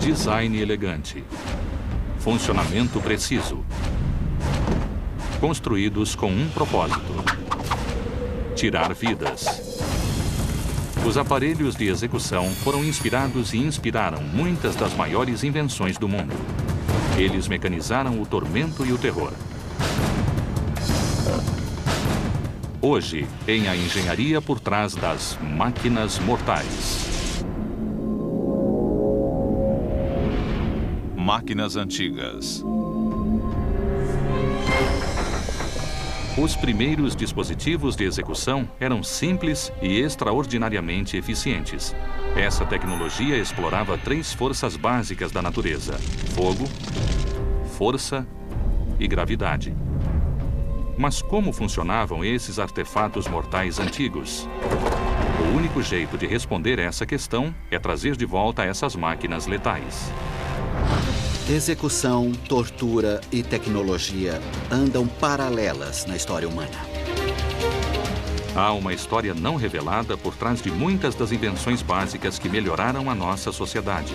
Design elegante. Funcionamento preciso. Construídos com um propósito: tirar vidas. Os aparelhos de execução foram inspirados e inspiraram muitas das maiores invenções do mundo. Eles mecanizaram o tormento e o terror. Hoje, em A Engenharia por Trás das Máquinas Mortais. Máquinas antigas. Os primeiros dispositivos de execução eram simples e extraordinariamente eficientes. Essa tecnologia explorava 3 forças básicas da natureza: fogo, força e gravidade. Mas como funcionavam esses artefatos mortais antigos? O único jeito de responder essa questão é trazer de volta essas máquinas letais. Execução, tortura e tecnologia andam paralelas na história humana. Há uma história não revelada por trás de muitas das invenções básicas que melhoraram a nossa sociedade.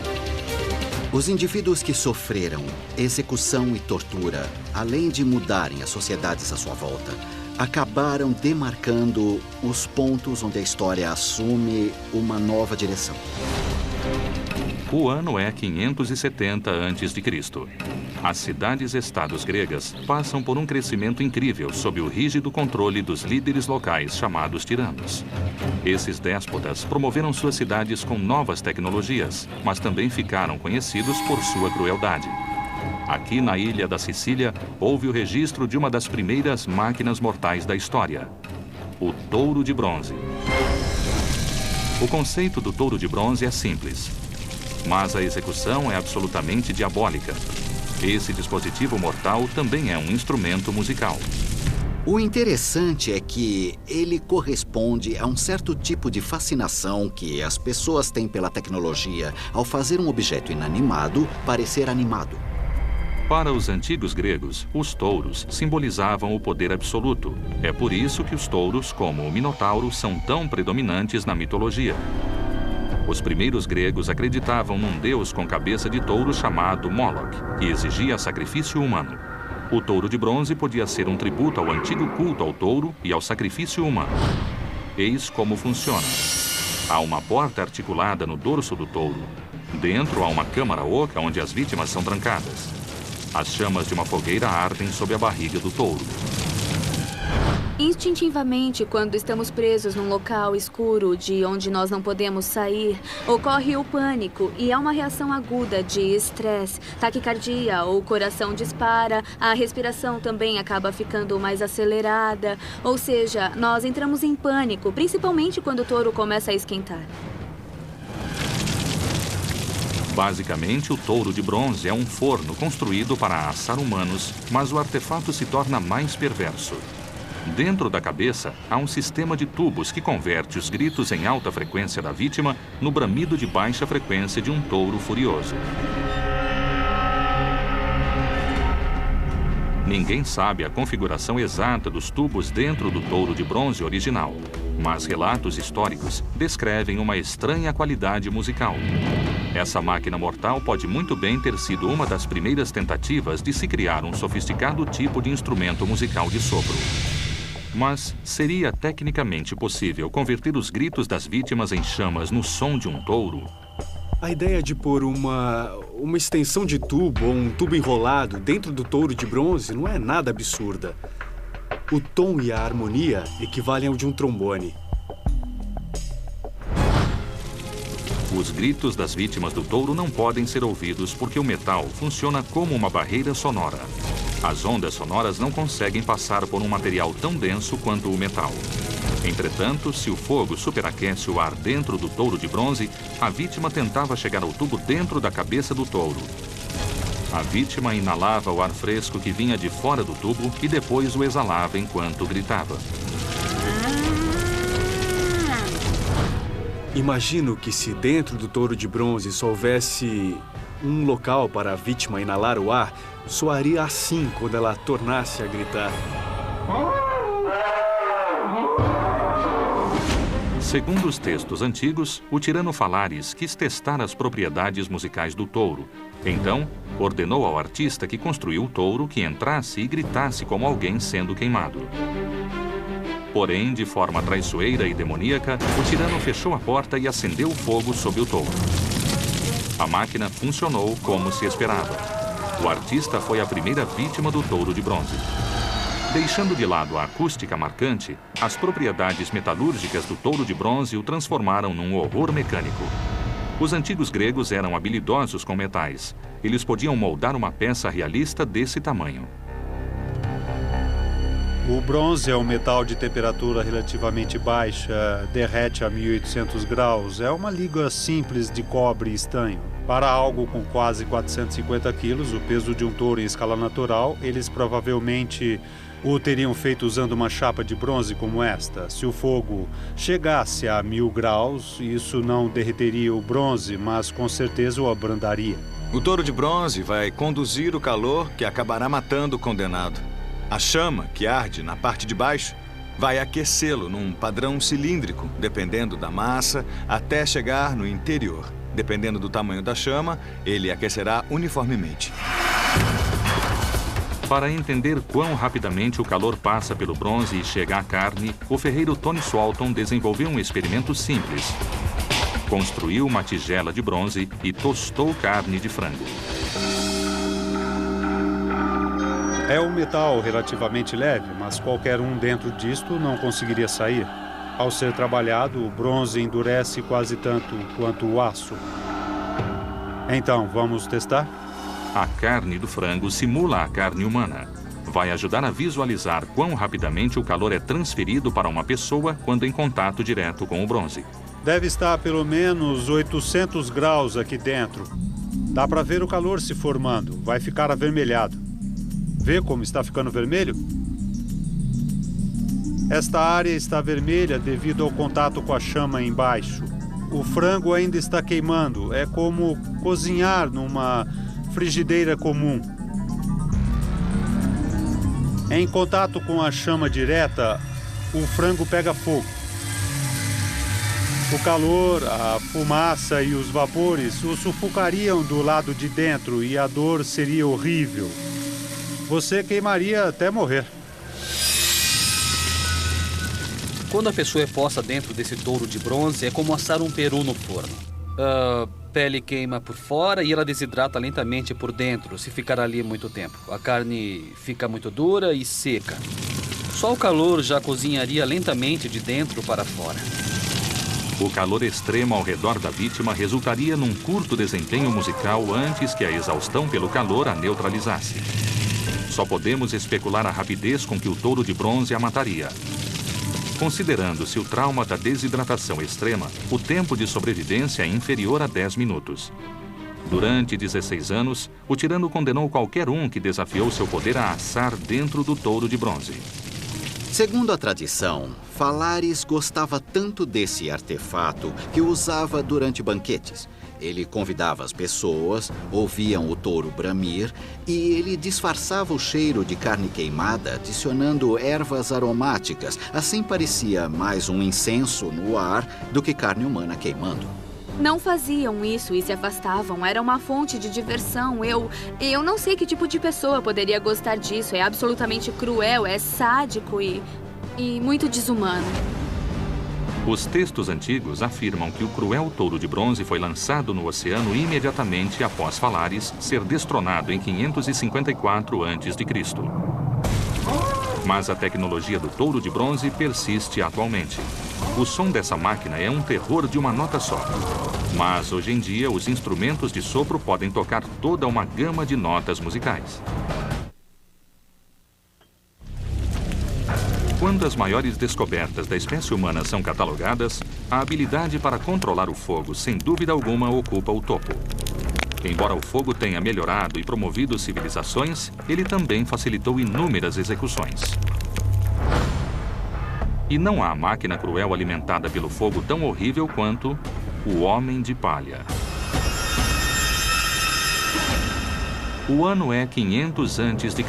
Os indivíduos que sofreram execução e tortura, além de mudarem as sociedades à sua volta, acabaram demarcando os pontos onde a história assume uma nova direção. O ano é 570 a.C. As cidades-estados gregas passam por um crescimento incrível sob o rígido controle dos líderes locais chamados tiranos. Esses déspotas promoveram suas cidades com novas tecnologias, mas também ficaram conhecidos por sua crueldade. Aqui na ilha da Sicília, houve o registro de uma das primeiras máquinas mortais da história: o touro de bronze. O conceito do touro de bronze é simples, mas a execução é absolutamente diabólica. Esse dispositivo mortal também é um instrumento musical. O interessante é que ele corresponde a um certo tipo de fascinação que as pessoas têm pela tecnologia ao fazer um objeto inanimado parecer animado. Para os antigos gregos, os touros simbolizavam o poder absoluto. É por isso que os touros, como o Minotauro, são tão predominantes na mitologia. Os primeiros gregos acreditavam num deus com cabeça de touro chamado Moloch, que exigia sacrifício humano. O touro de bronze podia ser um tributo ao antigo culto ao touro e ao sacrifício humano. Eis como funciona. Há uma porta articulada no dorso do touro. Dentro há uma câmara oca onde as vítimas são trancadas. As chamas de uma fogueira ardem sob a barriga do touro. Instintivamente, quando estamos presos num local escuro de onde nós não podemos sair, ocorre o pânico e há uma reação aguda de estresse, taquicardia, o coração dispara, a respiração também acaba ficando mais acelerada, ou seja, nós entramos em pânico, principalmente quando o touro começa a esquentar. Basicamente, o touro de bronze é um forno construído para assar humanos, mas o artefato se torna mais perverso. Dentro da cabeça, há um sistema de tubos que converte os gritos em alta frequência da vítima no bramido de baixa frequência de um touro furioso. Ninguém sabe a configuração exata dos tubos dentro do touro de bronze original, mas relatos históricos descrevem uma estranha qualidade musical. Essa máquina mortal pode muito bem ter sido uma das primeiras tentativas de se criar um sofisticado tipo de instrumento musical de sopro. Mas seria tecnicamente possível converter os gritos das vítimas em chamas no som de um touro? A ideia de pôr uma extensão de tubo ou um tubo enrolado dentro do touro de bronze não é nada absurda. O tom e a harmonia equivalem ao de um trombone. Os gritos das vítimas do touro não podem ser ouvidos porque o metal funciona como uma barreira sonora. As ondas sonoras não conseguem passar por um material tão denso quanto o metal. Entretanto, se o fogo superaquece o ar dentro do touro de bronze, a vítima tentava chegar ao tubo dentro da cabeça do touro. A vítima inalava o ar fresco que vinha de fora do tubo e depois o exalava enquanto gritava. Imagino que se dentro do touro de bronze só houvesse um local para a vítima inalar o ar, soaria assim quando ela tornasse a gritar. Segundo os textos antigos, o tirano Falares quis testar as propriedades musicais do touro. Então, ordenou ao artista que construiu o touro que entrasse e gritasse como alguém sendo queimado. Porém, de forma traiçoeira e demoníaca, o tirano fechou a porta e acendeu o fogo sob o touro. A máquina funcionou como se esperava. O artista foi a primeira vítima do touro de bronze. Deixando de lado a acústica marcante, as propriedades metalúrgicas do touro de bronze o transformaram num horror mecânico. Os antigos gregos eram habilidosos com metais. Eles podiam moldar uma peça realista desse tamanho. O bronze é um metal de temperatura relativamente baixa, derrete a 1800 graus. É uma liga simples de cobre e estanho. Para algo com quase 450 quilos, o peso de um touro em escala natural, eles provavelmente o teriam feito usando uma chapa de bronze como esta. Se o fogo chegasse a 1000 graus, isso não derreteria o bronze, mas com certeza o abrandaria. O touro de bronze vai conduzir o calor que acabará matando o condenado. A chama, que arde na parte de baixo, vai aquecê-lo num padrão cilíndrico, dependendo da massa, até chegar no interior. Dependendo do tamanho da chama, ele aquecerá uniformemente. Para entender quão rapidamente o calor passa pelo bronze e chega à carne, o ferreiro Tony Swalton desenvolveu um experimento simples. Construiu uma tigela de bronze e tostou carne de frango. É um metal relativamente leve, mas qualquer um dentro disto não conseguiria sair. Ao ser trabalhado, o bronze endurece quase tanto quanto o aço. Então, vamos testar? A carne do frango simula a carne humana. Vai ajudar a visualizar quão rapidamente o calor é transferido para uma pessoa quando em contato direto com o bronze. Deve estar a pelo menos 800 graus aqui dentro. Dá para ver o calor se formando. Vai ficar avermelhado. Vê como está ficando vermelho? Esta área está vermelha devido ao contato com a chama embaixo. O frango ainda está queimando. É como cozinhar numa frigideira comum. Em contato com a chama direta, o frango pega fogo. O calor, a fumaça e os vapores o sufocariam do lado de dentro e a dor seria horrível. Você queimaria até morrer. Quando a pessoa é posta dentro desse touro de bronze, é como assar um peru no forno. A pele queima por fora e ela desidrata lentamente por dentro, se ficar ali muito tempo. A carne fica muito dura e seca. Só o calor já cozinharia lentamente de dentro para fora. O calor extremo ao redor da vítima resultaria num curto desempenho musical antes que a exaustão pelo calor a neutralizasse. Só podemos especular a rapidez com que o touro de bronze a mataria. Considerando-se o trauma da desidratação extrema, o tempo de sobrevivência é inferior a 10 minutos. Durante 16 anos, o tirano condenou qualquer um que desafiou seu poder a assar dentro do touro de bronze. Segundo a tradição, Falares gostava tanto desse artefato que o usava durante banquetes. Ele convidava as pessoas, ouviam o touro bramir e ele disfarçava o cheiro de carne queimada adicionando ervas aromáticas. Assim parecia mais um incenso no ar do que carne humana queimando. Não faziam isso e se afastavam. Era uma fonte de diversão. Eu não sei que tipo de pessoa poderia gostar disso. É absolutamente cruel, é sádico e muito desumano. Os textos antigos afirmam que o cruel touro de bronze foi lançado no oceano imediatamente após Falares ser destronado em 554 a.C. Mas a tecnologia do touro de bronze persiste atualmente. O som dessa máquina é um terror de uma nota só. Mas, hoje em dia, os instrumentos de sopro podem tocar toda uma gama de notas musicais. Quando as maiores descobertas da espécie humana são catalogadas, a habilidade para controlar o fogo, sem dúvida alguma, ocupa o topo. Embora o fogo tenha melhorado e promovido civilizações, ele também facilitou inúmeras execuções. E não há máquina cruel alimentada pelo fogo tão horrível quanto o Homem de Palha. O ano é 500 a.C.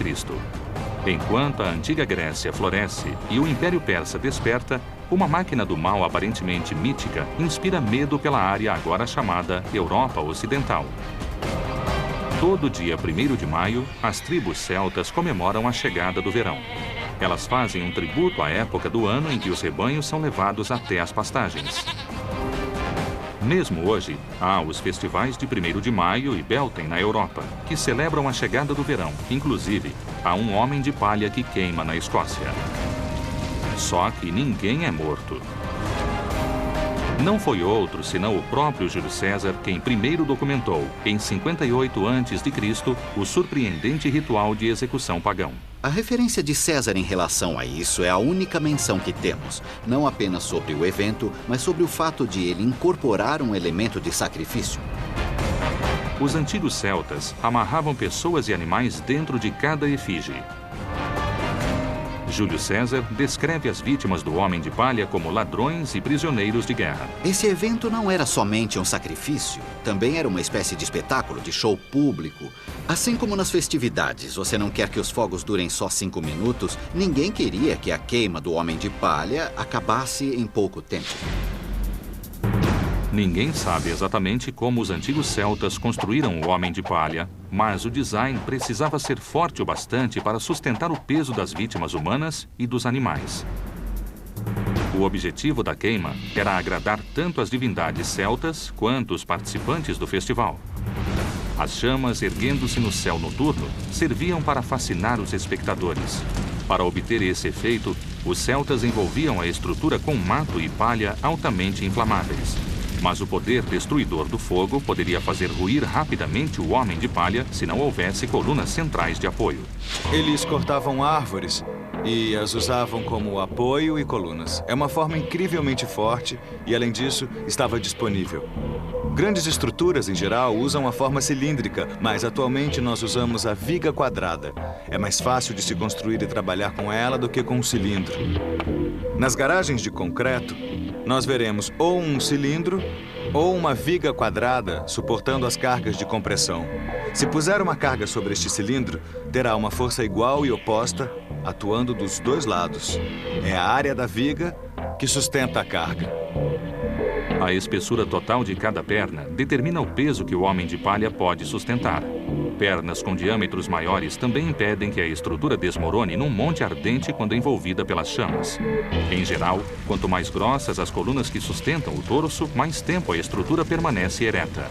Enquanto a antiga Grécia floresce e o Império Persa desperta, Uma máquina do mal aparentemente mítica inspira medo pela área agora chamada Europa Ocidental. Todo dia 1º de maio, as tribos celtas comemoram a chegada do verão. Elas fazem um tributo à época do ano em que os rebanhos são levados até as pastagens. Mesmo hoje, há os festivais de 1º de maio e Beltane na Europa, que celebram a chegada do verão. Inclusive, há um homem de palha que queima na Escócia. Só que ninguém é morto. Não foi outro senão o próprio Júlio César quem primeiro documentou, em 58 a.C., o surpreendente ritual de execução pagão. A referência de César em relação a isso é a única menção que temos, não apenas sobre o evento, mas sobre o fato de ele incorporar um elemento de sacrifício. Os antigos celtas amarravam pessoas e animais dentro de cada efígie. Júlio César descreve as vítimas do Homem de Palha como ladrões e prisioneiros de guerra. Esse evento não era somente um sacrifício, também era uma espécie de espetáculo, de show público. Assim como nas festividades, você não quer que os fogos durem só 5 minutos, ninguém queria que a queima do Homem de Palha acabasse em pouco tempo. Ninguém sabe exatamente como os antigos celtas construíram o Homem de Palha, mas o design precisava ser forte o bastante para sustentar o peso das vítimas humanas e dos animais. O objetivo da queima era agradar tanto as divindades celtas quanto os participantes do festival. As chamas, erguendo-se no céu noturno, serviam para fascinar os espectadores. Para obter esse efeito, os celtas envolviam a estrutura com mato e palha altamente inflamáveis. Mas o poder destruidor do fogo poderia fazer ruir rapidamente o Homem de Palha se não houvesse colunas centrais de apoio. Eles cortavam árvores e as usavam como apoio e colunas. É uma forma incrivelmente forte e, além disso, estava disponível. Grandes estruturas, em geral, usam a forma cilíndrica, mas atualmente nós usamos a viga quadrada. É mais fácil de se construir e trabalhar com ela do que com um cilindro. Nas garagens de concreto, nós veremos ou um cilindro ou uma viga quadrada suportando as cargas de compressão. Se puser uma carga sobre este cilindro, terá uma força igual e oposta atuando dos dois lados. É a área da viga que sustenta a carga. A espessura total de cada perna determina o peso que o Homem de Palha pode sustentar. Pernas com diâmetros maiores também impedem que a estrutura desmorone num monte ardente quando envolvida pelas chamas. Em geral, quanto mais grossas as colunas que sustentam o torso, mais tempo a estrutura permanece ereta.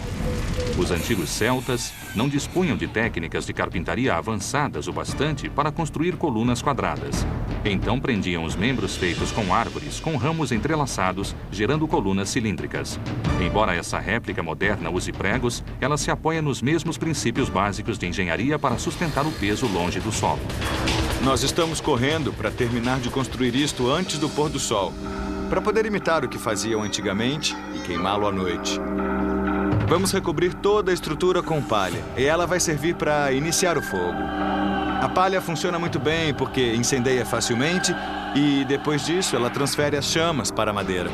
Os antigos celtas não dispunham de técnicas de carpintaria avançadas o bastante para construir colunas quadradas. Então prendiam os membros feitos com árvores, com ramos entrelaçados, gerando colunas cilíndricas. Embora essa réplica moderna use pregos, ela se apoia nos mesmos princípios básicos de engenharia para sustentar o peso longe do solo. Nós estamos correndo para terminar de construir isto antes do pôr do sol, para poder imitar o que faziam antigamente e queimá-lo à noite. Vamos recobrir toda a estrutura com palha e ela vai servir para iniciar o fogo. A palha funciona muito bem porque incendeia facilmente e, depois disso, ela transfere as chamas para a madeira.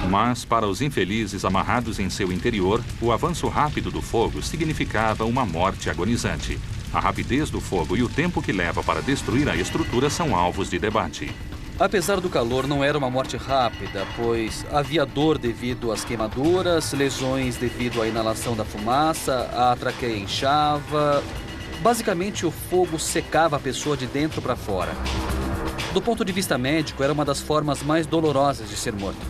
Mas, para os infelizes amarrados em seu interior, o avanço rápido do fogo significava uma morte agonizante. A rapidez do fogo e o tempo que leva para destruir a estrutura são alvos de debate. Apesar do calor, não era uma morte rápida, pois havia dor devido às queimaduras, lesões devido à inalação da fumaça, a traqueia inchava. Basicamente, o fogo secava a pessoa de dentro para fora. Do ponto de vista médico, era uma das formas mais dolorosas de ser morto.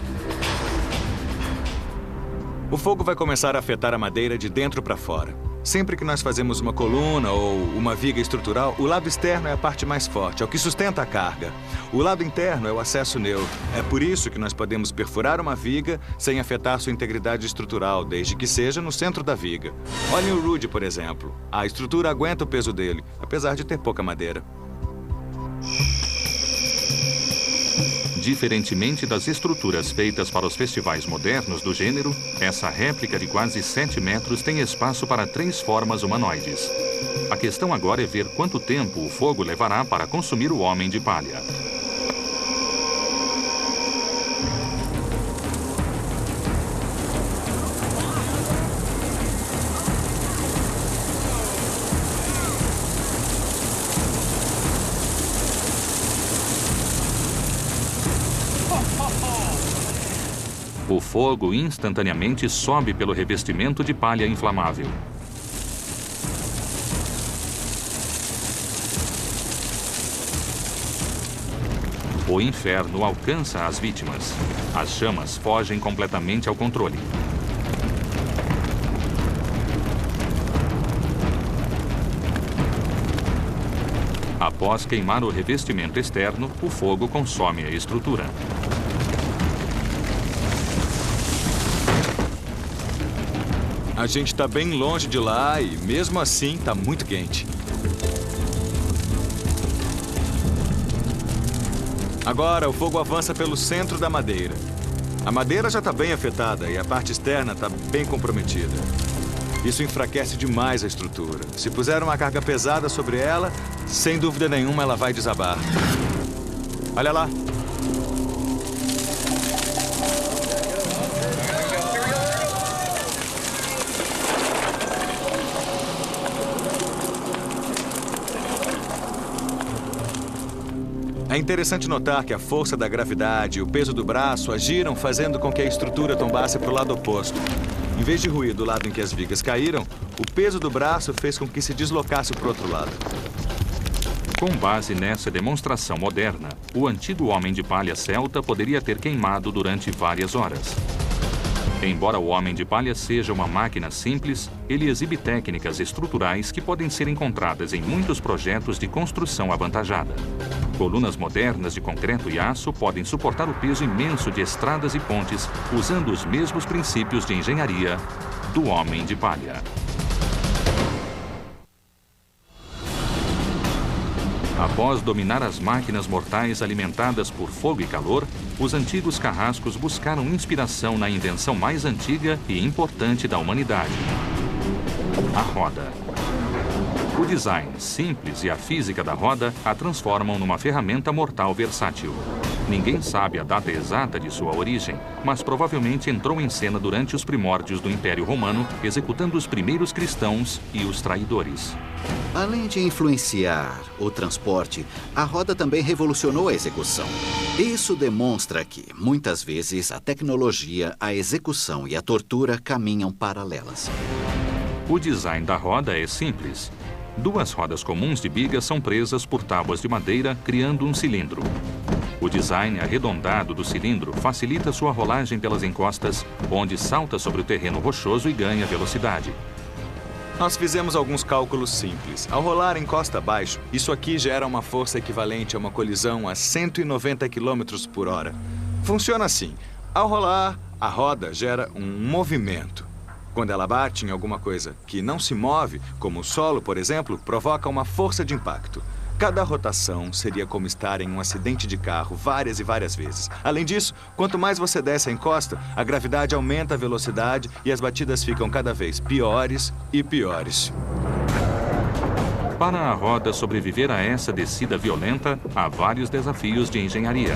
O fogo vai começar a afetar a madeira de dentro para fora. Sempre que nós fazemos uma coluna ou uma viga estrutural, o lado externo é a parte mais forte, é o que sustenta a carga. O lado interno é o acesso neutro. É por isso que nós podemos perfurar uma viga sem afetar sua integridade estrutural, desde que seja no centro da viga. Olhem o Rude, por exemplo. A estrutura aguenta o peso dele, apesar de ter pouca madeira. Diferentemente das estruturas feitas para os festivais modernos do gênero, essa réplica de quase 7 metros tem espaço para 3 formas humanoides. A questão agora é ver quanto tempo o fogo levará para consumir o Homem de Palha. O fogo instantaneamente sobe pelo revestimento de palha inflamável. O inferno alcança as vítimas. As chamas fogem completamente ao controle. Após queimar o revestimento externo, o fogo consome a estrutura. A gente está bem longe de lá e, mesmo assim, está muito quente. Agora, o fogo avança pelo centro da madeira. A madeira já está bem afetada e a parte externa está bem comprometida. Isso enfraquece demais a estrutura. Se puser uma carga pesada sobre ela, sem dúvida nenhuma ela vai desabar. Olha lá. É interessante notar que a força da gravidade e o peso do braço agiram fazendo com que a estrutura tombasse para o lado oposto. Em vez de ruir do lado em que as vigas caíram, o peso do braço fez com que se deslocasse para o outro lado. Com base nessa demonstração moderna, o antigo homem de palha celta poderia ter queimado durante várias horas. Embora o homem de palha seja uma máquina simples, ele exibe técnicas estruturais que podem ser encontradas em muitos projetos de construção avantajada. Colunas modernas de concreto e aço podem suportar o peso imenso de estradas e pontes usando os mesmos princípios de engenharia do homem de palha. Após dominar as máquinas mortais alimentadas por fogo e calor, os antigos carrascos buscaram inspiração na invenção mais antiga e importante da humanidade: a roda. O design simples e a física da roda a transformam numa ferramenta mortal versátil. Ninguém sabe a data exata de sua origem, mas provavelmente entrou em cena durante os primórdios do Império Romano, executando os primeiros cristãos e os traidores. Além de influenciar o transporte, a roda também revolucionou a execução. Isso demonstra que, muitas vezes, a tecnologia, a execução e a tortura caminham paralelas. O design da roda é simples. Duas rodas comuns de biga são presas por tábuas de madeira, criando um cilindro. O design arredondado do cilindro facilita sua rolagem pelas encostas, onde salta sobre o terreno rochoso e ganha velocidade. Nós fizemos alguns cálculos simples. Ao rolar encosta abaixo, isso aqui gera uma força equivalente a uma colisão a 190 km por hora. Funciona assim. Ao rolar, a roda gera um movimento. Quando ela bate em alguma coisa que não se move, como o solo, por exemplo, provoca uma força de impacto. Cada rotação seria como estar em um acidente de carro várias e várias vezes. Além disso, quanto mais você desce a encosta, a gravidade aumenta a velocidade e as batidas ficam cada vez piores e piores. Para a roda sobreviver a essa descida violenta, há vários desafios de engenharia.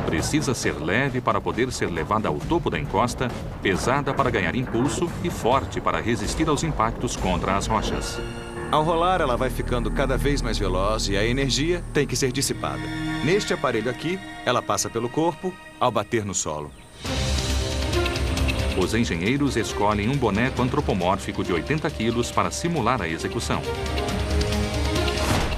Precisa ser leve para poder ser levada ao topo da encosta, pesada para ganhar impulso e forte para resistir aos impactos contra as rochas. Ao rolar, ela vai ficando cada vez mais veloz e a energia tem que ser dissipada. Neste aparelho aqui, ela passa pelo corpo ao bater no solo. Os engenheiros escolhem um boneco antropomórfico de 80 quilos para simular a execução.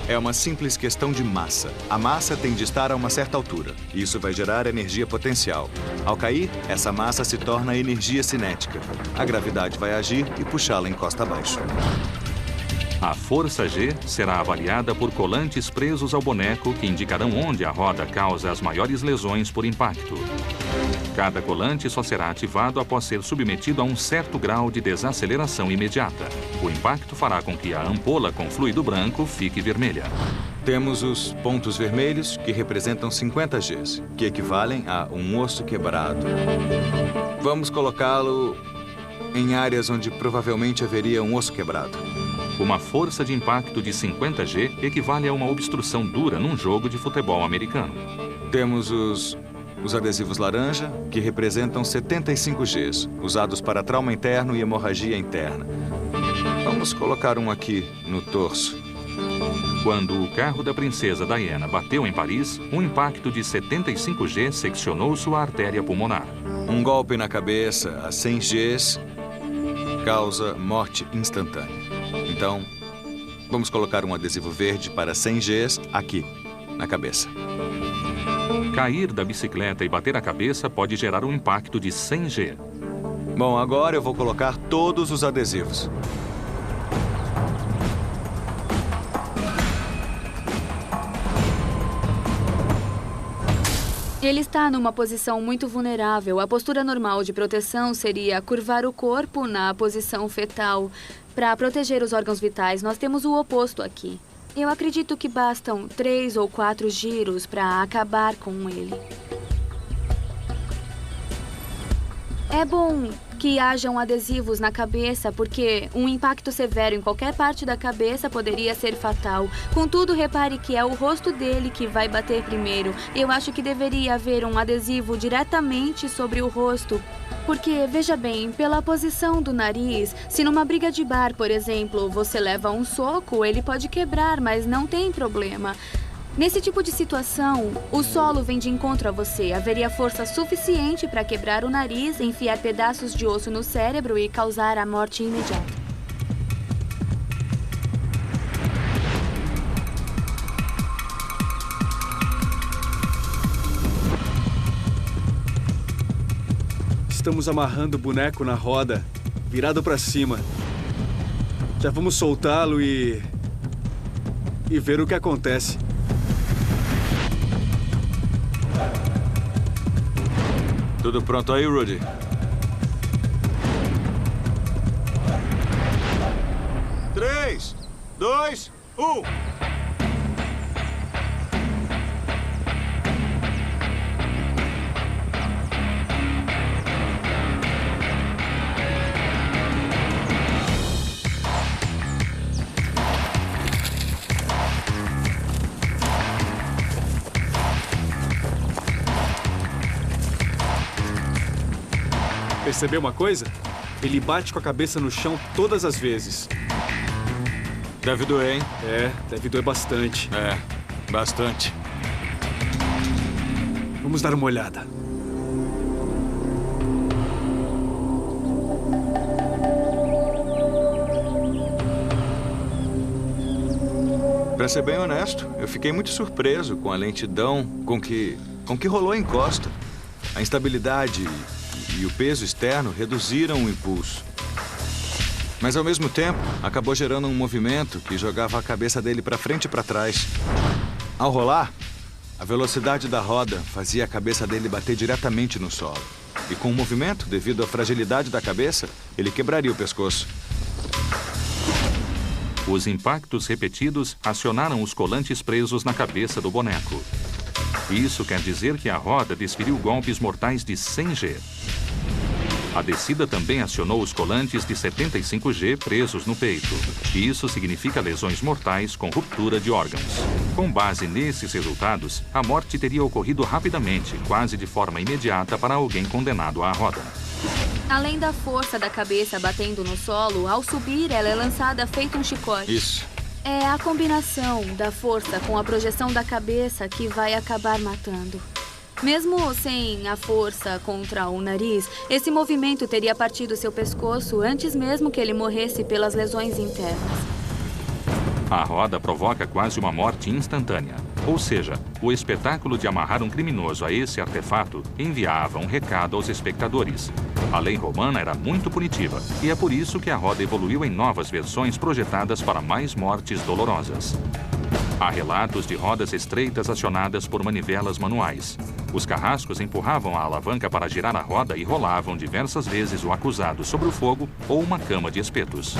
É uma simples questão de massa. A massa tem de estar a uma certa altura. Isso vai gerar energia potencial. Ao cair, essa massa se torna energia cinética. A gravidade vai agir e puxá-la encosta abaixo. A força G será avaliada por colantes presos ao boneco que indicarão onde a roda causa as maiores lesões por impacto. Cada colante só será ativado após ser submetido a um certo grau de desaceleração imediata. O impacto fará com que a ampola com fluido branco fique vermelha. Temos os pontos vermelhos, que representam 50 Gs, que equivalem a um osso quebrado. Vamos colocá-lo em áreas onde provavelmente haveria um osso quebrado. Uma força de impacto de 50 G equivale a uma obstrução dura num jogo de futebol americano. Temos os adesivos laranja, que representam 75 Gs, usados para trauma interno e hemorragia interna. Vamos colocar um aqui no torso. Quando o carro da princesa Diana bateu em Paris, um impacto de 75 G seccionou sua artéria pulmonar. Um golpe na cabeça a 100 Gs causa morte instantânea. Então, vamos colocar um adesivo verde para 100 Gs aqui, na cabeça. Cair da bicicleta e bater a cabeça pode gerar um impacto de 100 G. Bom, agora eu vou colocar todos os adesivos. Ele está numa posição muito vulnerável. A postura normal de proteção seria curvar o corpo na posição fetal. Para proteger os órgãos vitais, nós temos o oposto aqui. Eu acredito que bastam 3 ou 4 giros para acabar com ele. É bom que hajam adesivos na cabeça, porque um impacto severo em qualquer parte da cabeça poderia ser fatal. Contudo, repare que é o rosto dele que vai bater primeiro. Eu acho que deveria haver um adesivo diretamente sobre o rosto. Porque, veja bem, pela posição do nariz, se numa briga de bar, por exemplo, você leva um soco, ele pode quebrar, mas não tem problema. Nesse tipo de situação, o solo vem de encontro a você. Haveria força suficiente para quebrar o nariz, enfiar pedaços de osso no cérebro e causar a morte imediata. Estamos amarrando o boneco na roda, virado para cima. Já vamos soltá-lo e ver o que acontece. Tudo pronto aí, Rudy? Três, 2, 1. Percebeu uma coisa? Ele bate com a cabeça no chão todas as vezes. Deve doer, hein? É, deve doer bastante. É, bastante. Vamos dar uma olhada. Pra ser bem honesto, eu fiquei muito surpreso com a lentidão com que rolou a encosta. A instabilidade e o peso externo reduziram o impulso. Mas, ao mesmo tempo, acabou gerando um movimento que jogava a cabeça dele para frente e para trás. Ao rolar, a velocidade da roda fazia a cabeça dele bater diretamente no solo. E com o movimento, devido à fragilidade da cabeça, ele quebraria o pescoço. Os impactos repetidos acionaram os colantes presos na cabeça do boneco. Isso quer dizer que a roda desferiu golpes mortais de 100 G. A descida também acionou os colantes de 75 G presos no peito. E isso significa lesões mortais com ruptura de órgãos. Com base nesses resultados, a morte teria ocorrido rapidamente, quase de forma imediata para alguém condenado à roda. Além da força da cabeça batendo no solo, ao subir ela é lançada feito um chicote. Isso. É a combinação da força com a projeção da cabeça que vai acabar matando. Mesmo sem a força contra o nariz, esse movimento teria partido seu pescoço antes mesmo que ele morresse pelas lesões internas. A roda provoca quase uma morte instantânea. Ou seja, o espetáculo de amarrar um criminoso a esse artefato enviava um recado aos espectadores. A lei romana era muito punitiva, e é por isso que a roda evoluiu em novas versões projetadas para mais mortes dolorosas. Há relatos de rodas estreitas acionadas por manivelas manuais. Os carrascos empurravam a alavanca para girar a roda e rolavam diversas vezes o acusado sobre o fogo ou uma cama de espetos.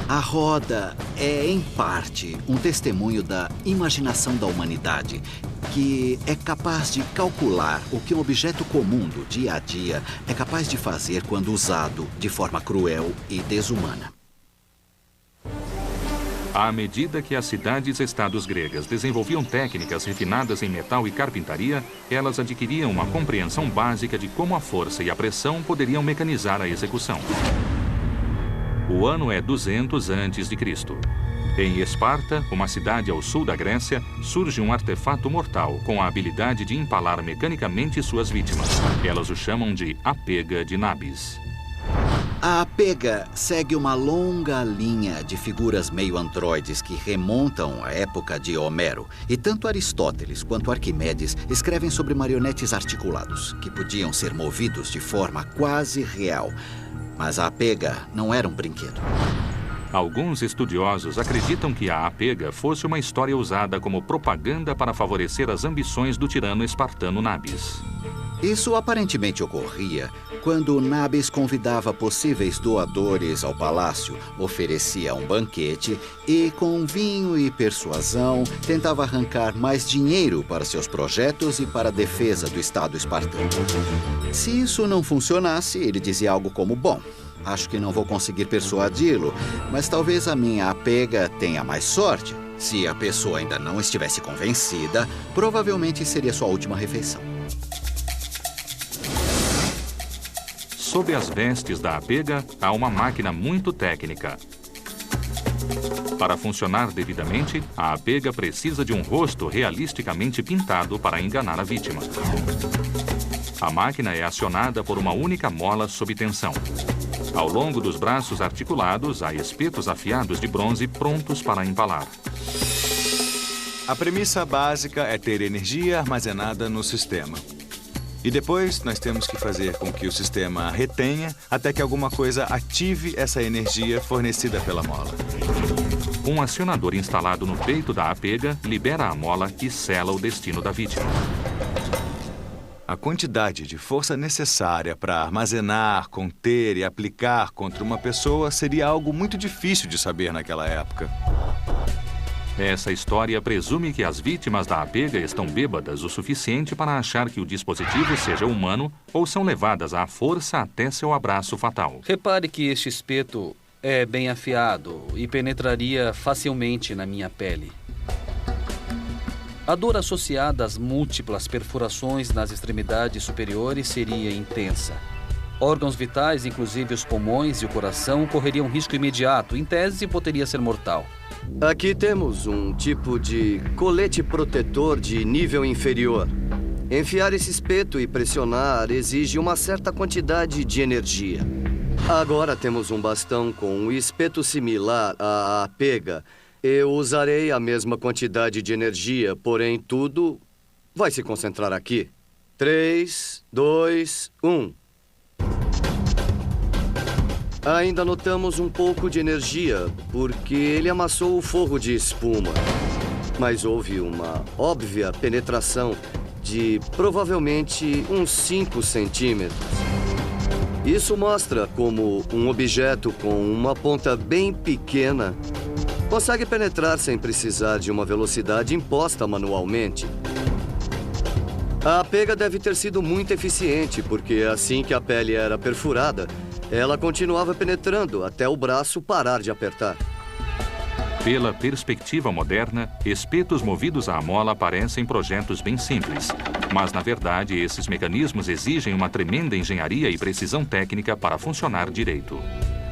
A roda é, em parte, um testemunho da imaginação da humanidade, que é capaz de calcular o que um objeto comum do dia a dia é capaz de fazer quando usado de forma cruel e desumana. À medida que as cidades-estados gregas desenvolviam técnicas refinadas em metal e carpintaria, elas adquiriam uma compreensão básica de como a força e a pressão poderiam mecanizar a execução. O ano é 200 a.C. Em Esparta, uma cidade ao sul da Grécia, surge um artefato mortal com a habilidade de empalar mecanicamente suas vítimas. Elas o chamam de A Pega de Nabis. A Pega segue uma longa linha de figuras meio androides que remontam à época de Homero. E tanto Aristóteles quanto Arquimedes escrevem sobre marionetes articulados, que podiam ser movidos de forma quase real. Mas a Pega não era um brinquedo. Alguns estudiosos acreditam que a Apega fosse uma história usada como propaganda para favorecer as ambições do tirano espartano Nabis. Isso aparentemente ocorria quando Nabis convidava possíveis doadores ao palácio, oferecia um banquete e, com vinho e persuasão, tentava arrancar mais dinheiro para seus projetos e para a defesa do Estado espartano. Se isso não funcionasse, ele dizia algo como: bom, acho que não vou conseguir persuadi-lo, mas talvez a minha Apega tenha mais sorte. Se a pessoa ainda não estivesse convencida, provavelmente seria sua última refeição. Sob as vestes da Apega, há uma máquina muito técnica. Para funcionar devidamente, a Apega precisa de um rosto realisticamente pintado para enganar a vítima. A máquina é acionada por uma única mola sob tensão. Ao longo dos braços articulados, há espetos afiados de bronze prontos para empalar. A premissa básica é ter energia armazenada no sistema. E depois nós temos que fazer com que o sistema retenha até que alguma coisa ative essa energia fornecida pela mola. Um acionador instalado no peito da Apega libera a mola e sela o destino da vítima. A quantidade de força necessária para armazenar, conter e aplicar contra uma pessoa seria algo muito difícil de saber naquela época. Essa história presume que as vítimas da Apega estão bêbadas o suficiente para achar que o dispositivo seja humano ou são levadas à força até seu abraço fatal. Repare que este espeto é bem afiado e penetraria facilmente na minha pele. A dor associada às múltiplas perfurações nas extremidades superiores seria intensa. Órgãos vitais, inclusive os pulmões e o coração, correriam risco imediato. Em tese, poderia ser mortal. Aqui temos um tipo de colete protetor de nível inferior. Enfiar esse espeto e pressionar exige uma certa quantidade de energia. Agora temos um bastão com um espeto similar à Apega. Eu usarei a mesma quantidade de energia, porém tudo vai se concentrar aqui. 3, 2, 1. Ainda notamos um pouco de energia, porque ele amassou o forro de espuma. Mas houve uma óbvia penetração de provavelmente uns 5 centímetros. Isso mostra como um objeto com uma ponta bem pequena consegue penetrar sem precisar de uma velocidade imposta manualmente. A Apega deve ter sido muito eficiente, porque assim que a pele era perfurada, ela continuava penetrando até o braço parar de apertar. Pela perspectiva moderna, espetos movidos à mola parecem projetos bem simples. Mas, na verdade, esses mecanismos exigem uma tremenda engenharia e precisão técnica para funcionar direito.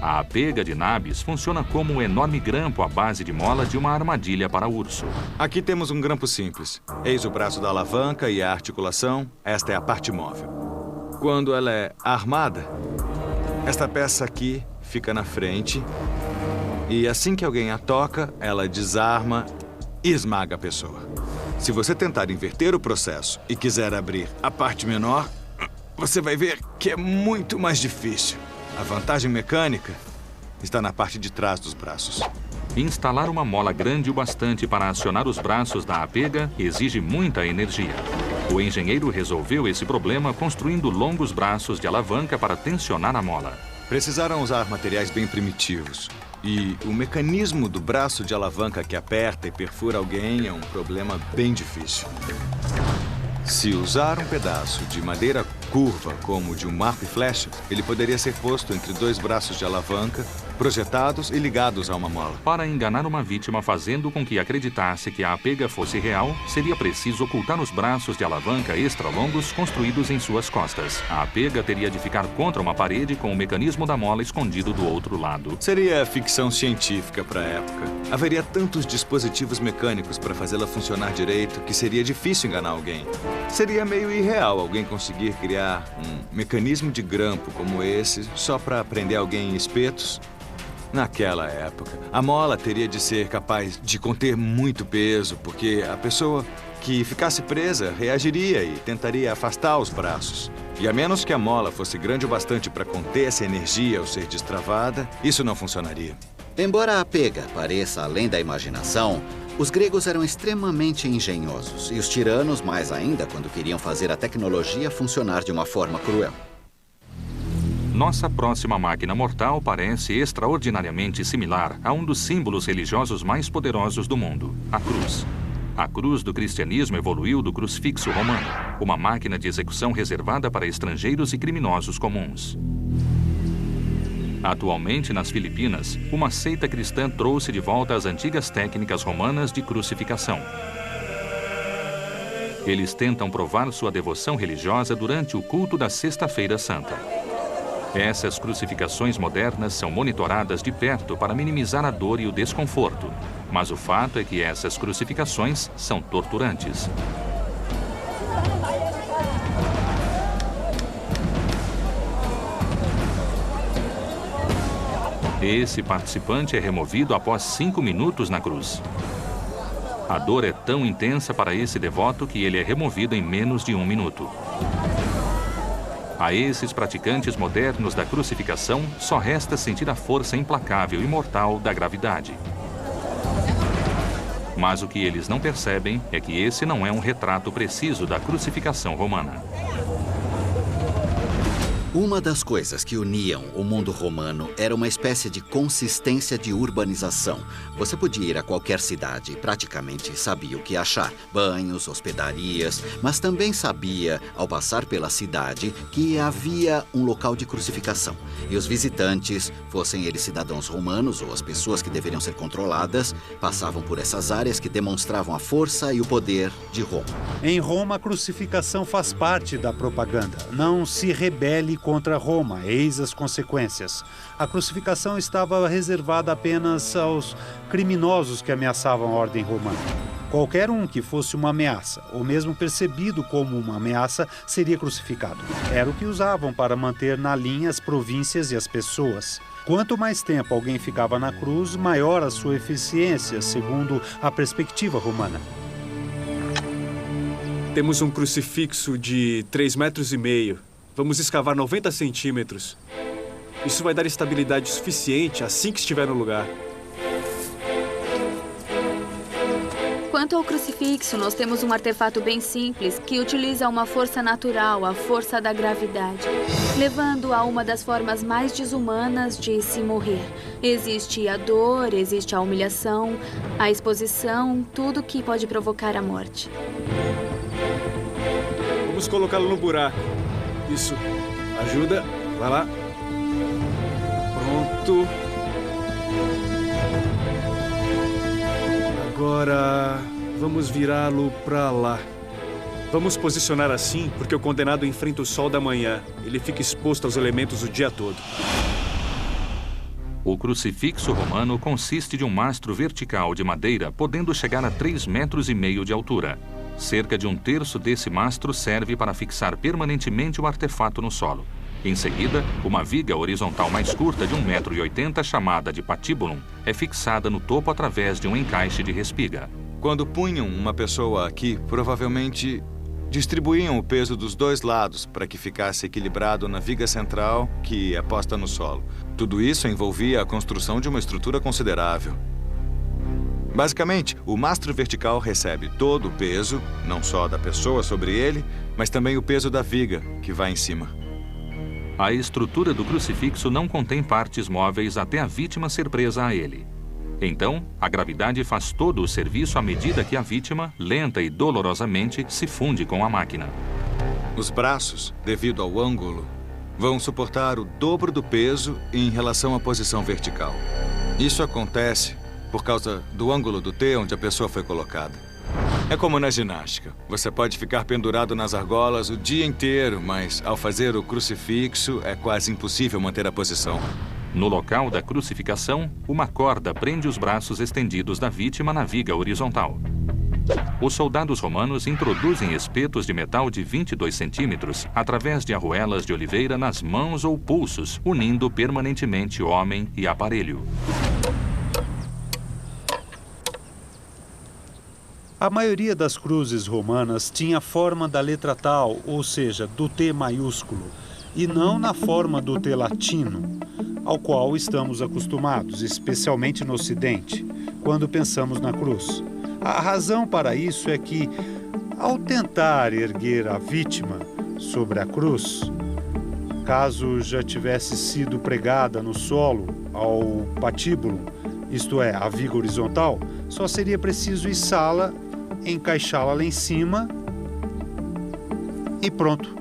A Apega de Nabis funciona como um enorme grampo à base de mola de uma armadilha para urso. Aqui temos um grampo simples. Eis o braço da alavanca e a articulação. Esta é a parte móvel. Quando ela é armada, esta peça aqui fica na frente e assim que alguém a toca, ela desarma e esmaga a pessoa. Se você tentar inverter o processo e quiser abrir a parte menor, você vai ver que é muito mais difícil. A vantagem mecânica está na parte de trás dos braços. Instalar uma mola grande o bastante para acionar os braços da Apega exige muita energia. O engenheiro resolveu esse problema construindo longos braços de alavanca para tensionar a mola. Precisaram usar materiais bem primitivos. E o mecanismo do braço de alavanca que aperta e perfura alguém é um problema bem difícil. Se usar um pedaço de madeira curva, como de um arco e flecha, ele poderia ser posto entre dois braços de alavanca, projetados e ligados a uma mola. Para enganar uma vítima fazendo com que acreditasse que a pega fosse real, seria preciso ocultar os braços de alavanca extra longos construídos em suas costas. A pega teria de ficar contra uma parede com o mecanismo da mola escondido do outro lado. Seria ficção científica para a época. Haveria tantos dispositivos mecânicos para fazê-la funcionar direito que seria difícil enganar alguém. Seria meio irreal alguém conseguir criar um mecanismo de grampo como esse só para prender alguém em espetos. Naquela época, a mola teria de ser capaz de conter muito peso, porque a pessoa que ficasse presa reagiria e tentaria afastar os braços. E a menos que a mola fosse grande o bastante para conter essa energia ao ser destravada, isso não funcionaria. Embora a pega pareça além da imaginação, os gregos eram extremamente engenhosos e os tiranos mais ainda quando queriam fazer a tecnologia funcionar de uma forma cruel. Nossa próxima máquina mortal parece extraordinariamente similar a um dos símbolos religiosos mais poderosos do mundo, a cruz. A cruz do cristianismo evoluiu do crucifixo romano, uma máquina de execução reservada para estrangeiros e criminosos comuns. Atualmente, nas Filipinas, uma seita cristã trouxe de volta as antigas técnicas romanas de crucificação. Eles tentam provar sua devoção religiosa durante o culto da Sexta-feira Santa. Essas crucificações modernas são monitoradas de perto para minimizar a dor e o desconforto. Mas o fato é que essas crucificações são torturantes. Esse participante é removido após 5 minutos na cruz. A dor é tão intensa para esse devoto que ele é removido em menos de 1 minuto. A esses praticantes modernos da crucificação, só resta sentir a força implacável e mortal da gravidade. Mas o que eles não percebem é que esse não é um retrato preciso da crucificação romana. Uma das coisas que uniam o mundo romano era uma espécie de consistência de urbanização. Você podia ir a qualquer cidade e praticamente sabia o que achar. Banhos, hospedarias, mas também sabia, ao passar pela cidade, que havia um local de crucificação. E os visitantes, fossem eles cidadãos romanos ou as pessoas que deveriam ser controladas, passavam por essas áreas que demonstravam a força e o poder de Roma. Em Roma, a crucificação faz parte da propaganda. Não se rebele contra Roma, eis as consequências. A crucificação estava reservada apenas aos criminosos que ameaçavam a ordem romana. Qualquer um que fosse uma ameaça, ou mesmo percebido como uma ameaça, seria crucificado. Era o que usavam para manter na linha as províncias e as pessoas. Quanto mais tempo alguém ficava na cruz, maior a sua eficiência, segundo a perspectiva romana. Temos um crucifixo de 3,5 metros. Vamos escavar 90 centímetros. Isso vai dar estabilidade suficiente assim que estiver no lugar. Quanto ao crucifixo, nós temos um artefato bem simples que utiliza uma força natural, a força da gravidade, levando a uma das formas mais desumanas de se morrer. Existe a dor, existe a humilhação, a exposição, tudo que pode provocar a morte. Vamos colocá-lo no buraco. Isso. Ajuda. Vai lá. Pronto. Agora, vamos virá-lo para lá. Vamos posicionar assim porque o condenado enfrenta o sol da manhã. Ele fica exposto aos elementos o dia todo. O crucifixo romano consiste de um mastro vertical de madeira podendo chegar a 3,5 metros de altura. Cerca de 1/3 desse mastro serve para fixar permanentemente o artefato no solo. Em seguida, uma viga horizontal mais curta de 1,80 m, chamada de patíbulum, é fixada no topo através de um encaixe de respiga. Quando punham uma pessoa aqui, provavelmente distribuíam o peso dos dois lados para que ficasse equilibrado na viga central que é posta no solo. Tudo isso envolvia a construção de uma estrutura considerável. Basicamente, o mastro vertical recebe todo o peso, não só da pessoa sobre ele, mas também o peso da viga que vai em cima. A estrutura do crucifixo não contém partes móveis até a vítima ser presa a ele. Então, a gravidade faz todo o serviço à medida que a vítima, lenta e dolorosamente, se funde com a máquina. Os braços, devido ao ângulo, vão suportar o dobro do peso em relação à posição vertical. Isso acontece por causa do ângulo do T onde a pessoa foi colocada. É como na ginástica. Você pode ficar pendurado nas argolas o dia inteiro, mas ao fazer o crucifixo é quase impossível manter a posição. No local da crucificação, uma corda prende os braços estendidos da vítima na viga horizontal. Os soldados romanos introduzem espetos de metal de 22 centímetros através de arruelas de oliveira nas mãos ou pulsos, unindo permanentemente homem e aparelho. A maioria das cruzes romanas tinha a forma da letra tal, ou seja, do T maiúsculo, e não na forma do T latino, ao qual estamos acostumados, especialmente no Ocidente, quando pensamos na cruz. A razão para isso é que, ao tentar erguer a vítima sobre a cruz, caso já tivesse sido pregada no solo ao patíbulo, isto é, a viga horizontal, só seria preciso içá-la, encaixá-la lá em cima e pronto.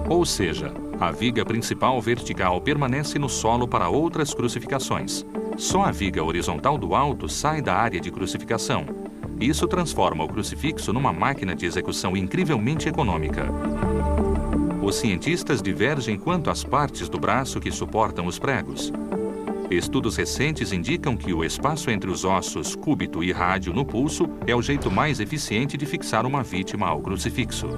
Ou seja, a viga principal vertical permanece no solo para outras crucificações. Só a viga horizontal do alto sai da área de crucificação. Isso transforma o crucifixo numa máquina de execução incrivelmente econômica. Os cientistas divergem quanto às partes do braço que suportam os pregos. Estudos recentes indicam que o espaço entre os ossos cúbito e rádio no pulso é o jeito mais eficiente de fixar uma vítima ao crucifixo.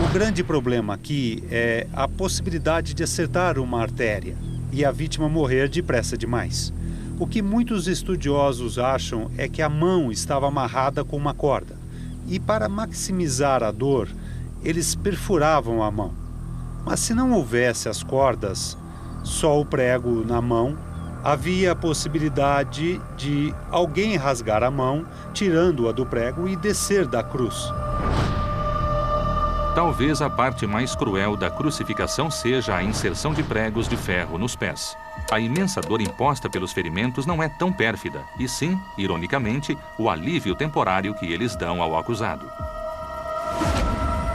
O grande problema aqui é a possibilidade de acertar uma artéria e a vítima morrer depressa demais. O que muitos estudiosos acham é que a mão estava amarrada com uma corda e, para maximizar a dor, eles perfuravam a mão. Mas se não houvesse as cordas, só o prego na mão, havia a possibilidade de alguém rasgar a mão, tirando-a do prego e descer da cruz. Talvez a parte mais cruel da crucificação seja a inserção de pregos de ferro nos pés. A imensa dor imposta pelos ferimentos não é tão pérfida, e sim, ironicamente, o alívio temporário que eles dão ao acusado.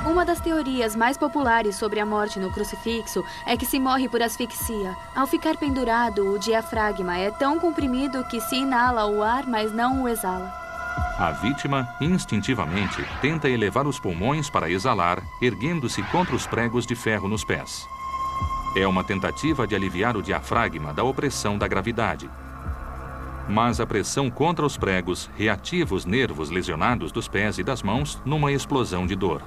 Uma das teorias mais populares sobre a morte no crucifixo é que se morre por asfixia. Ao ficar pendurado, o diafragma é tão comprimido que se inala o ar, mas não o exala. A vítima, instintivamente, tenta elevar os pulmões para exalar, erguendo-se contra os pregos de ferro nos pés. É uma tentativa de aliviar o diafragma da opressão da gravidade. Mas a pressão contra os pregos reativa os nervos lesionados dos pés e das mãos numa explosão de dor.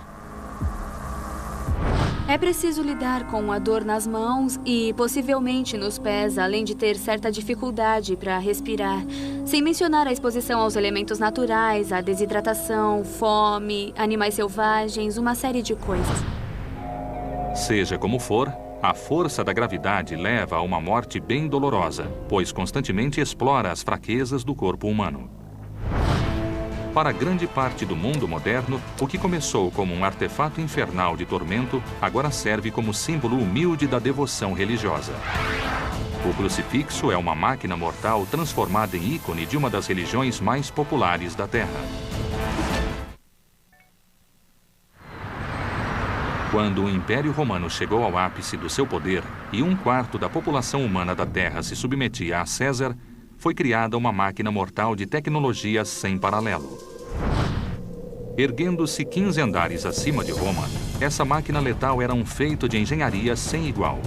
É preciso lidar com a dor nas mãos e possivelmente nos pés, além de ter certa dificuldade para respirar, sem mencionar a exposição aos elementos naturais, a desidratação, fome, animais selvagens, uma série de coisas. Seja como for, a força da gravidade leva a uma morte bem dolorosa, pois constantemente explora as fraquezas do corpo humano. Para grande parte do mundo moderno, o que começou como um artefato infernal de tormento, agora serve como símbolo humilde da devoção religiosa. O crucifixo é uma máquina mortal transformada em ícone de uma das religiões mais populares da Terra. Quando o Império Romano chegou ao ápice do seu poder e 1/4 da população humana da Terra se submetia a César, foi criada uma máquina mortal de tecnologia sem paralelo. Erguendo-se 15 andares acima de Roma, essa máquina letal era um feito de engenharia sem igual.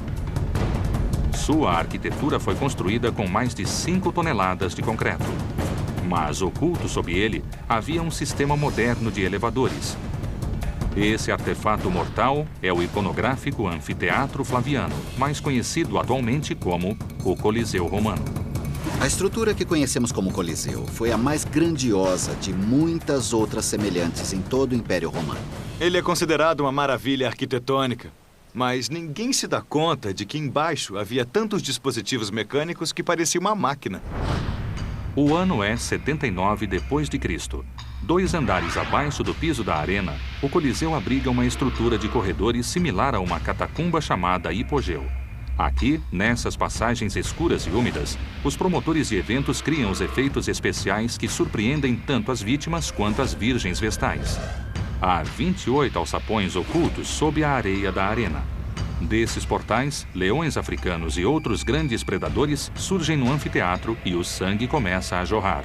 Sua arquitetura foi construída com mais de 5 toneladas de concreto. Mas oculto sob ele havia um sistema moderno de elevadores. Esse artefato mortal é o iconográfico Anfiteatro Flaviano, mais conhecido atualmente como o Coliseu Romano. A estrutura que conhecemos como Coliseu foi a mais grandiosa de muitas outras semelhantes em todo o Império Romano. Ele é considerado uma maravilha arquitetônica, mas ninguém se dá conta de que embaixo havia tantos dispositivos mecânicos que parecia uma máquina. O ano é 79 d.C. 2 andares abaixo do piso da arena, o Coliseu abriga uma estrutura de corredores similar a uma catacumba chamada hipogeu. Aqui, nessas passagens escuras e úmidas, os promotores de eventos criam os efeitos especiais que surpreendem tanto as vítimas quanto as virgens vestais. Há 28 alçapões ocultos sob a areia da arena. Desses portais, leões africanos e outros grandes predadores surgem no anfiteatro e o sangue começa a jorrar.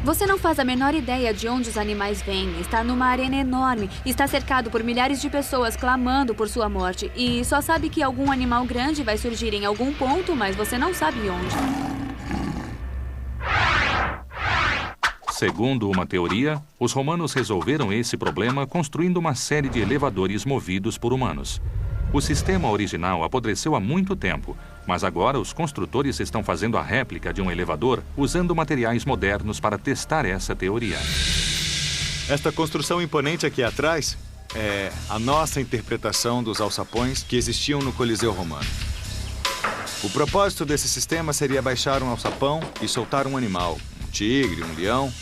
Você não faz a menor ideia de onde os animais vêm. Está numa arena enorme. Está cercado por milhares de pessoas clamando por sua morte. E só sabe que algum animal grande vai surgir em algum ponto, mas você não sabe onde. Segundo uma teoria, os romanos resolveram esse problema construindo uma série de elevadores movidos por humanos. O sistema original apodreceu há muito tempo, mas agora os construtores estão fazendo a réplica de um elevador usando materiais modernos para testar essa teoria. Esta construção imponente aqui atrás é a nossa interpretação dos alçapões que existiam no Coliseu Romano. O propósito desse sistema seria baixar um alçapão e soltar um animal, um tigre, um leão,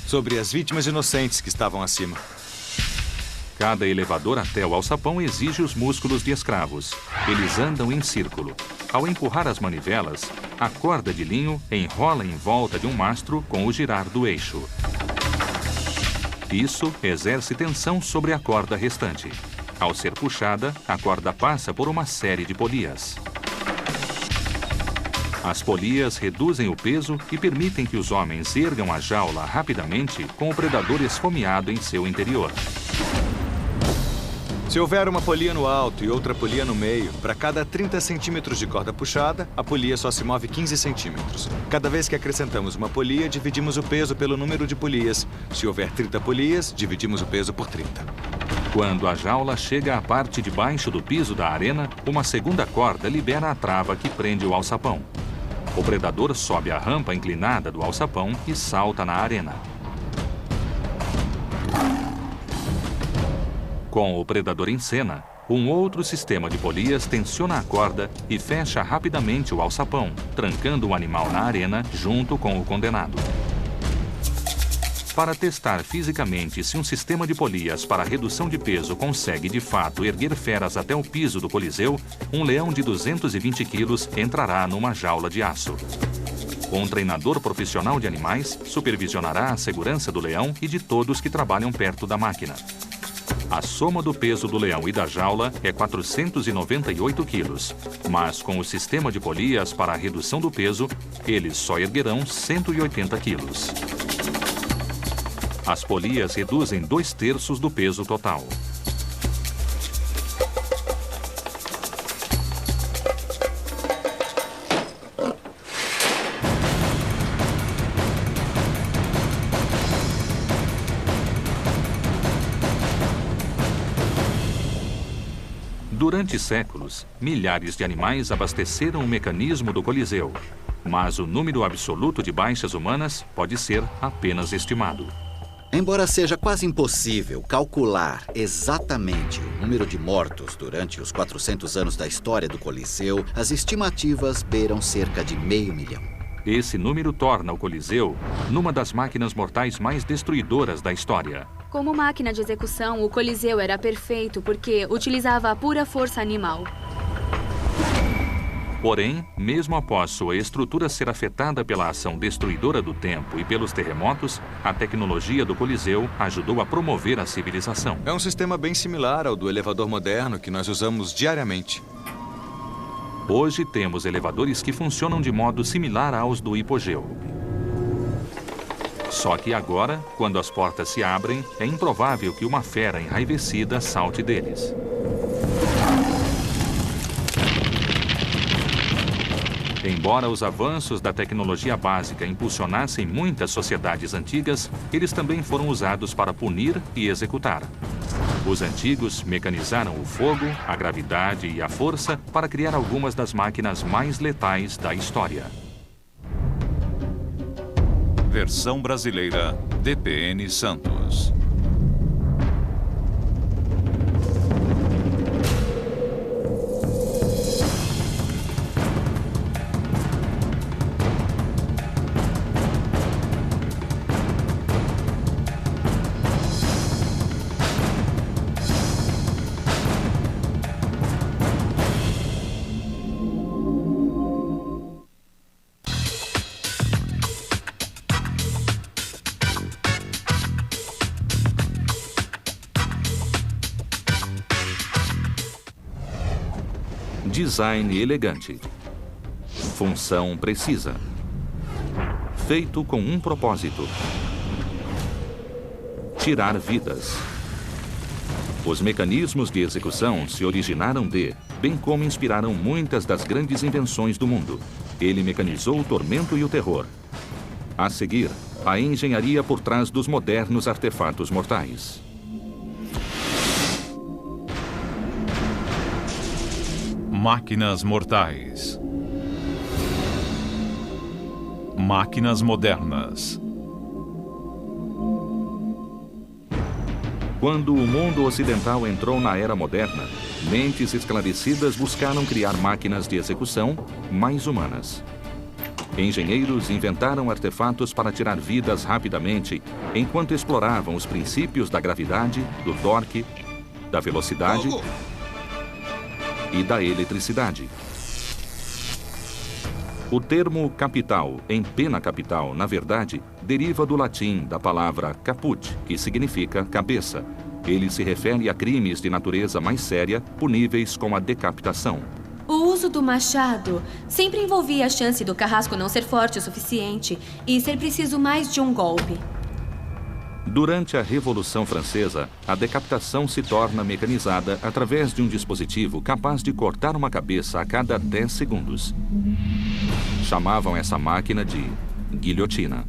sobre as vítimas inocentes que estavam acima. Cada elevador até o alçapão exige os músculos de escravos. Eles andam em círculo. Ao empurrar as manivelas, a corda de linho enrola em volta de um mastro com o girar do eixo. Isso exerce tensão sobre a corda restante. Ao ser puxada, a corda passa por uma série de polias. As polias reduzem o peso e permitem que os homens ergam a jaula rapidamente com o predador esfomeado em seu interior. Se houver uma polia no alto e outra polia no meio, para cada 30 centímetros de corda puxada, a polia só se move 15 centímetros. Cada vez que acrescentamos uma polia, dividimos o peso pelo número de polias. Se houver 30 polias, dividimos o peso por 30. Quando a jaula chega à parte de baixo do piso da arena, uma segunda corda libera a trava que prende o alçapão. O predador sobe a rampa inclinada do alçapão e salta na arena. Com o predador em cena, um outro sistema de polias tensiona a corda e fecha rapidamente o alçapão, trancando o animal na arena junto com o condenado. Para testar fisicamente se um sistema de polias para redução de peso consegue de fato erguer feras até o piso do Coliseu, um leão de 220 quilos entrará numa jaula de aço. Um treinador profissional de animais supervisionará a segurança do leão e de todos que trabalham perto da máquina. A soma do peso do leão e da jaula é 498 quilos, mas com o sistema de polias para a redução do peso, eles só erguerão 180 quilos. As polias reduzem 2/3 do peso total. Durante séculos, milhares de animais abasteceram o mecanismo do Coliseu, mas o número absoluto de baixas humanas pode ser apenas estimado. Embora seja quase impossível calcular exatamente o número de mortos durante os 400 anos da história do Coliseu, as estimativas beiram cerca de 500 mil. Esse número torna o Coliseu numa das máquinas mortais mais destruidoras da história. Como máquina de execução, o Coliseu era perfeito porque utilizava a pura força animal. Porém, mesmo após sua estrutura ser afetada pela ação destruidora do tempo e pelos terremotos, a tecnologia do Coliseu ajudou a promover a civilização. É um sistema bem similar ao do elevador moderno que nós usamos diariamente. Hoje temos elevadores que funcionam de modo similar aos do hipogeu. Só que agora, quando as portas se abrem, é improvável que uma fera enraivecida salte deles. Embora os avanços da tecnologia básica impulsionassem muitas sociedades antigas, eles também foram usados para punir e executar. Os antigos mecanizaram o fogo, a gravidade e a força para criar algumas das máquinas mais letais da história. Versão brasileira, DPN Santos. Design elegante. Função precisa. Feito com um propósito: tirar vidas. Os mecanismos de execução se originaram de, bem como inspiraram muitas das grandes invenções do mundo. Ele mecanizou o tormento e o terror. A seguir, a engenharia por trás dos modernos artefatos mortais. Máquinas mortais. Máquinas modernas. Quando o mundo ocidental entrou na era moderna, mentes esclarecidas buscaram criar máquinas de execução mais humanas. Engenheiros inventaram artefatos para tirar vidas rapidamente, enquanto exploravam os princípios da gravidade, do torque, da velocidade e da eletricidade. O termo capital, em pena capital, na verdade, deriva do latim da palavra caput, que significa cabeça. Ele se refere a crimes de natureza mais séria, puníveis com a decapitação. O uso do machado sempre envolvia a chance do carrasco não ser forte o suficiente e ser preciso mais de um golpe. Durante a Revolução Francesa, a decapitação se torna mecanizada através de um dispositivo capaz de cortar uma cabeça a cada 10 segundos. Chamavam essa máquina de guilhotina.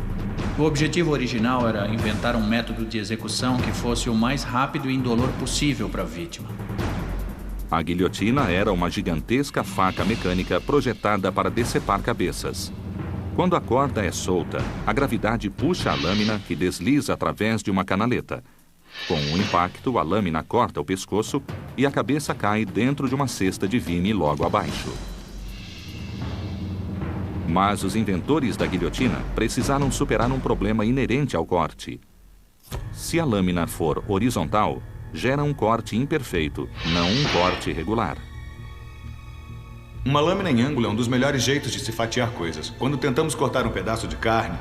O objetivo original era inventar um método de execução que fosse o mais rápido e indolor possível para a vítima. A guilhotina era uma gigantesca faca mecânica projetada para decepar cabeças. Quando a corda é solta, a gravidade puxa a lâmina que desliza através de uma canaleta. Com um impacto, a lâmina corta o pescoço e a cabeça cai dentro de uma cesta de vime logo abaixo. Mas os inventores da guilhotina precisaram superar um problema inerente ao corte. Se a lâmina for horizontal, gera um corte imperfeito, não um corte regular. Uma lâmina em ângulo é um dos melhores jeitos de se fatiar coisas. Quando tentamos cortar um pedaço de carne,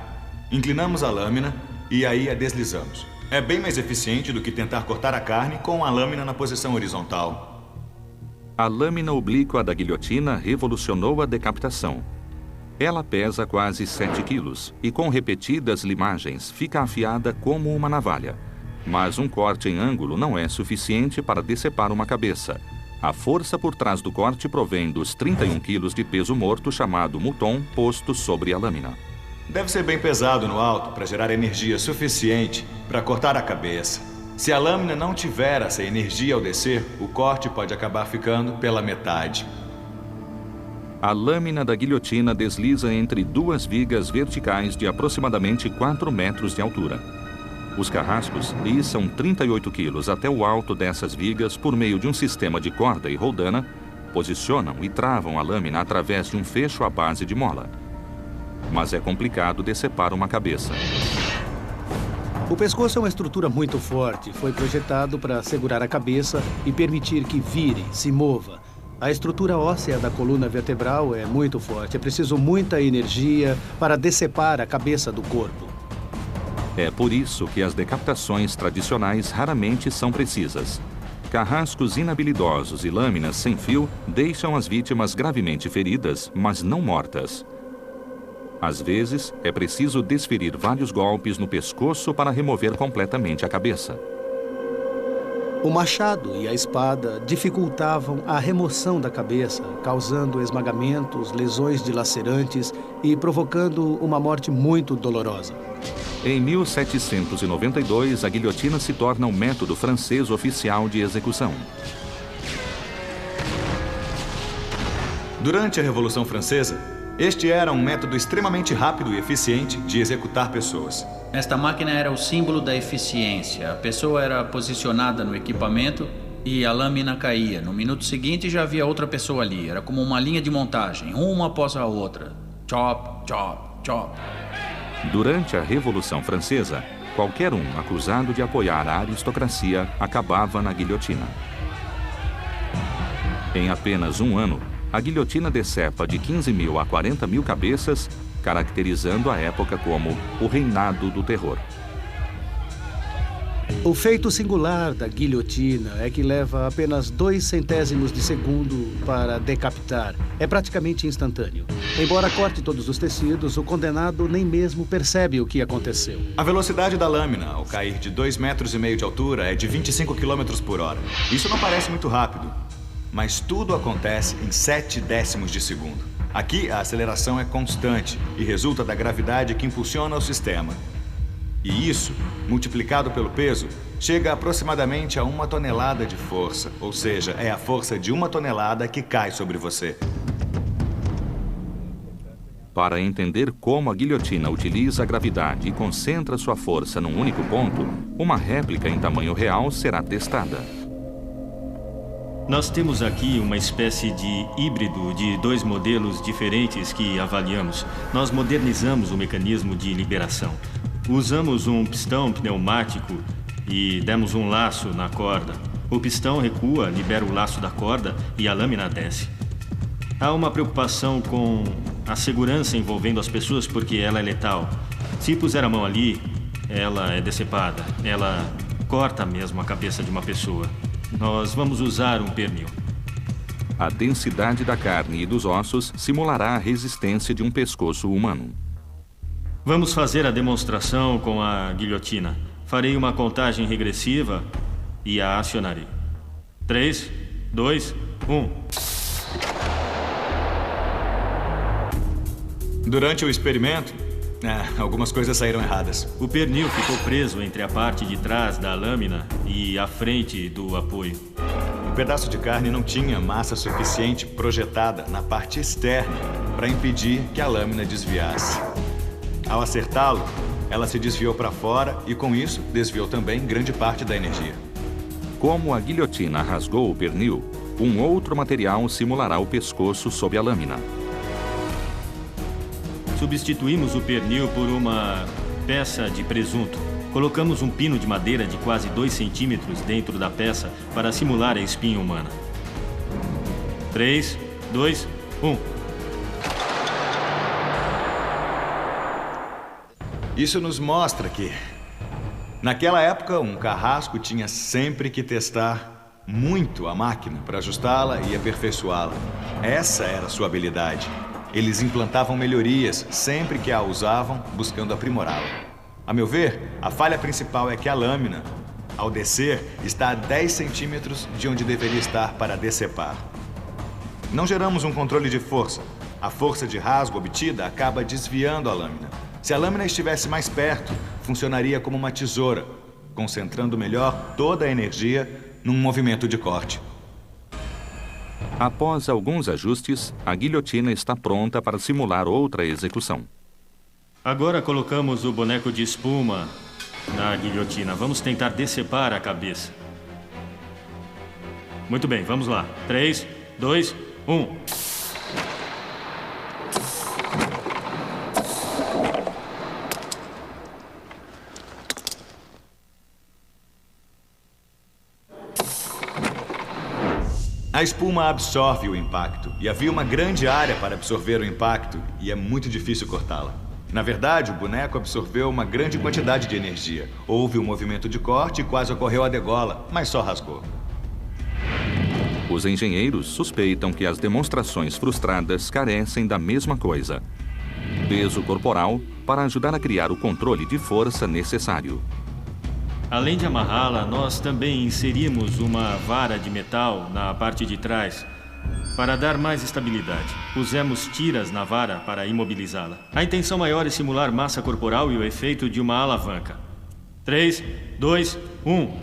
inclinamos a lâmina e aí a deslizamos. É bem mais eficiente do que tentar cortar a carne com a lâmina na posição horizontal. A lâmina oblíqua da guilhotina revolucionou a decapitação. Ela pesa quase 7 quilos e, com repetidas limagens, fica afiada como uma navalha. Mas um corte em ângulo não é suficiente para decepar uma cabeça. A força por trás do corte provém dos 31 quilos de peso morto chamado mouton posto sobre a lâmina. Deve ser bem pesado no alto para gerar energia suficiente para cortar a cabeça. Se a lâmina não tiver essa energia ao descer, o corte pode acabar ficando pela metade. A lâmina da guilhotina desliza entre duas vigas verticais de aproximadamente 4 metros de altura. Os carrascos içam 38 quilos até o alto dessas vigas por meio de um sistema de corda e roldana, posicionam e travam a lâmina através de um fecho à base de mola. Mas é complicado decepar uma cabeça. O pescoço é uma estrutura muito forte. Foi projetado para segurar a cabeça e permitir que vire, se mova. A estrutura óssea da coluna vertebral é muito forte. É preciso muita energia para decepar a cabeça do corpo. É por isso que as decapitações tradicionais raramente são precisas. Carrascos inabilidosos e lâminas sem fio deixam as vítimas gravemente feridas, mas não mortas. Às vezes, é preciso desferir vários golpes no pescoço para remover completamente a cabeça. O machado e a espada dificultavam a remoção da cabeça, causando esmagamentos, lesões dilacerantes e provocando uma morte muito dolorosa. Em 1792, a guilhotina se torna o método francês oficial de execução. Durante a Revolução Francesa, este era um método extremamente rápido e eficiente de executar pessoas. Esta máquina era o símbolo da eficiência. A pessoa era posicionada no equipamento e a lâmina caía. No minuto seguinte já havia outra pessoa ali. Era como uma linha de montagem, uma após a outra. Chop, chop, chop. Durante a Revolução Francesa, qualquer um acusado de apoiar a aristocracia acabava na guilhotina. Em apenas um ano, a guilhotina decepa de 15 mil a 40 mil cabeças, caracterizando a época como o reinado do terror. O feito singular da guilhotina é que leva apenas 2 centésimos de segundo para decapitar. É praticamente instantâneo. Embora corte todos os tecidos, o condenado nem mesmo percebe o que aconteceu. A velocidade da lâmina, ao cair de 2,5 metros de altura, é de 25 km por hora. Isso não parece muito rápido, mas tudo acontece em 0,7 de segundo. Aqui, a aceleração é constante e resulta da gravidade que impulsiona o sistema. E isso, multiplicado pelo peso, chega aproximadamente a 1 tonelada de força. Ou seja, é a força de 1 tonelada que cai sobre você. Para entender como a guilhotina utiliza a gravidade e concentra sua força num único ponto, uma réplica em tamanho real será testada. Nós temos aqui uma espécie de híbrido de 2 modelos diferentes que avaliamos. Nós modernizamos o mecanismo de liberação. Usamos um pistão pneumático e demos um laço na corda. O pistão recua, libera o laço da corda e a lâmina desce. Há uma preocupação com a segurança envolvendo as pessoas porque ela é letal. Se puser a mão ali, ela é decepada. Ela corta mesmo a cabeça de uma pessoa. Nós vamos usar um pernil. A densidade da carne e dos ossos simulará a resistência de um pescoço humano. Vamos fazer a demonstração com a guilhotina. Farei uma contagem regressiva e a acionarei. 3, 2, 1. Durante o experimento, algumas coisas saíram erradas. O pernil ficou preso entre a parte de trás da lâmina e a frente do apoio. O pedaço de carne não tinha massa suficiente projetada na parte externa para impedir que a lâmina desviasse. Ao acertá-lo, ela se desviou para fora e, com isso, desviou também grande parte da energia. Como a guilhotina rasgou o pernil, um outro material simulará o pescoço sob a lâmina. Substituímos o pernil por uma peça de presunto. Colocamos um pino de madeira de quase 2 centímetros dentro da peça para simular a espinha humana. 3, 2, 1. Isso nos mostra que, naquela época, um carrasco tinha sempre que testar muito a máquina para ajustá-la e aperfeiçoá-la. Essa era a sua habilidade. Eles implantavam melhorias sempre que a usavam, buscando aprimorá-la. A meu ver, a falha principal é que a lâmina, ao descer, está a 10 centímetros de onde deveria estar para decepar. Não geramos um controle de força. A força de rasgo obtida acaba desviando a lâmina. Se a lâmina estivesse mais perto, funcionaria como uma tesoura, concentrando melhor toda a energia num movimento de corte. Após alguns ajustes, a guilhotina está pronta para simular outra execução. Agora colocamos o boneco de espuma na guilhotina. Vamos tentar decepar a cabeça. Muito bem, vamos lá. 3, 2, 1. A espuma absorve o impacto, e havia uma grande área para absorver o impacto, e é muito difícil cortá-la. Na verdade, o boneco absorveu uma grande quantidade de energia. Houve um movimento de corte e quase ocorreu a degola, mas só rasgou. Os engenheiros suspeitam que as demonstrações frustradas carecem da mesma coisa: peso corporal para ajudar a criar o controle de força necessário. Além de amarrá-la, nós também inserimos uma vara de metal na parte de trás para dar mais estabilidade. Pusemos tiras na vara para imobilizá-la. A intenção maior é simular massa corporal e o efeito de uma alavanca. 3, 2, 1.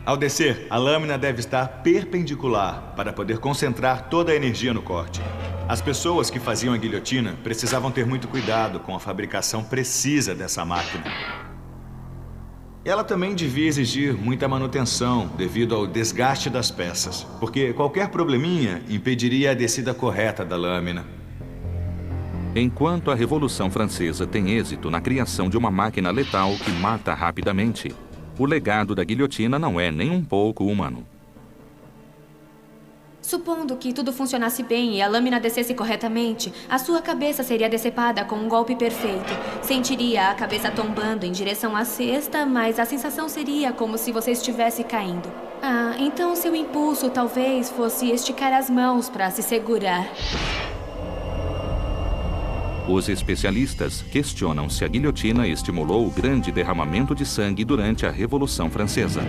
Ao descer, a lâmina deve estar perpendicular para poder concentrar toda a energia no corte. As pessoas que faziam a guilhotina precisavam ter muito cuidado com a fabricação precisa dessa máquina. Ela também devia exigir muita manutenção devido ao desgaste das peças, porque qualquer probleminha impediria a descida correta da lâmina. Enquanto a Revolução Francesa tem êxito na criação de uma máquina letal que mata rapidamente, o legado da guilhotina não é nem um pouco humano. Supondo que tudo funcionasse bem e a lâmina descesse corretamente, a sua cabeça seria decepada com um golpe perfeito. Sentiria a cabeça tombando em direção à cesta, mas a sensação seria como se você estivesse caindo. Então seu impulso talvez fosse esticar as mãos para se segurar. Os especialistas questionam se a guilhotina estimulou o grande derramamento de sangue durante a Revolução Francesa.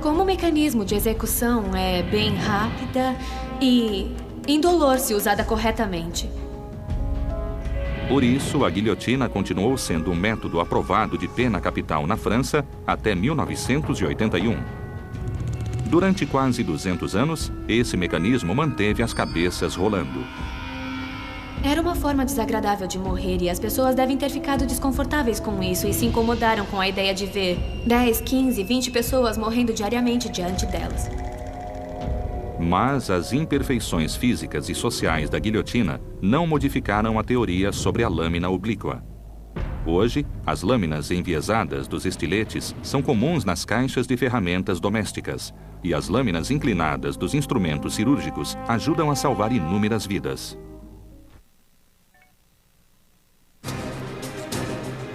Como mecanismo de execução é bem rápida e indolor se usada corretamente. Por isso, a guilhotina continuou sendo um método aprovado de pena capital na França até 1981. Durante quase 200 anos, esse mecanismo manteve as cabeças rolando. Era uma forma desagradável de morrer e as pessoas devem ter ficado desconfortáveis com isso e se incomodaram com a ideia de ver 10, 15, 20 pessoas morrendo diariamente diante delas. Mas as imperfeições físicas e sociais da guilhotina não modificaram a teoria sobre a lâmina oblíqua. Hoje, as lâminas enviesadas dos estiletes são comuns nas caixas de ferramentas domésticas e as lâminas inclinadas dos instrumentos cirúrgicos ajudam a salvar inúmeras vidas.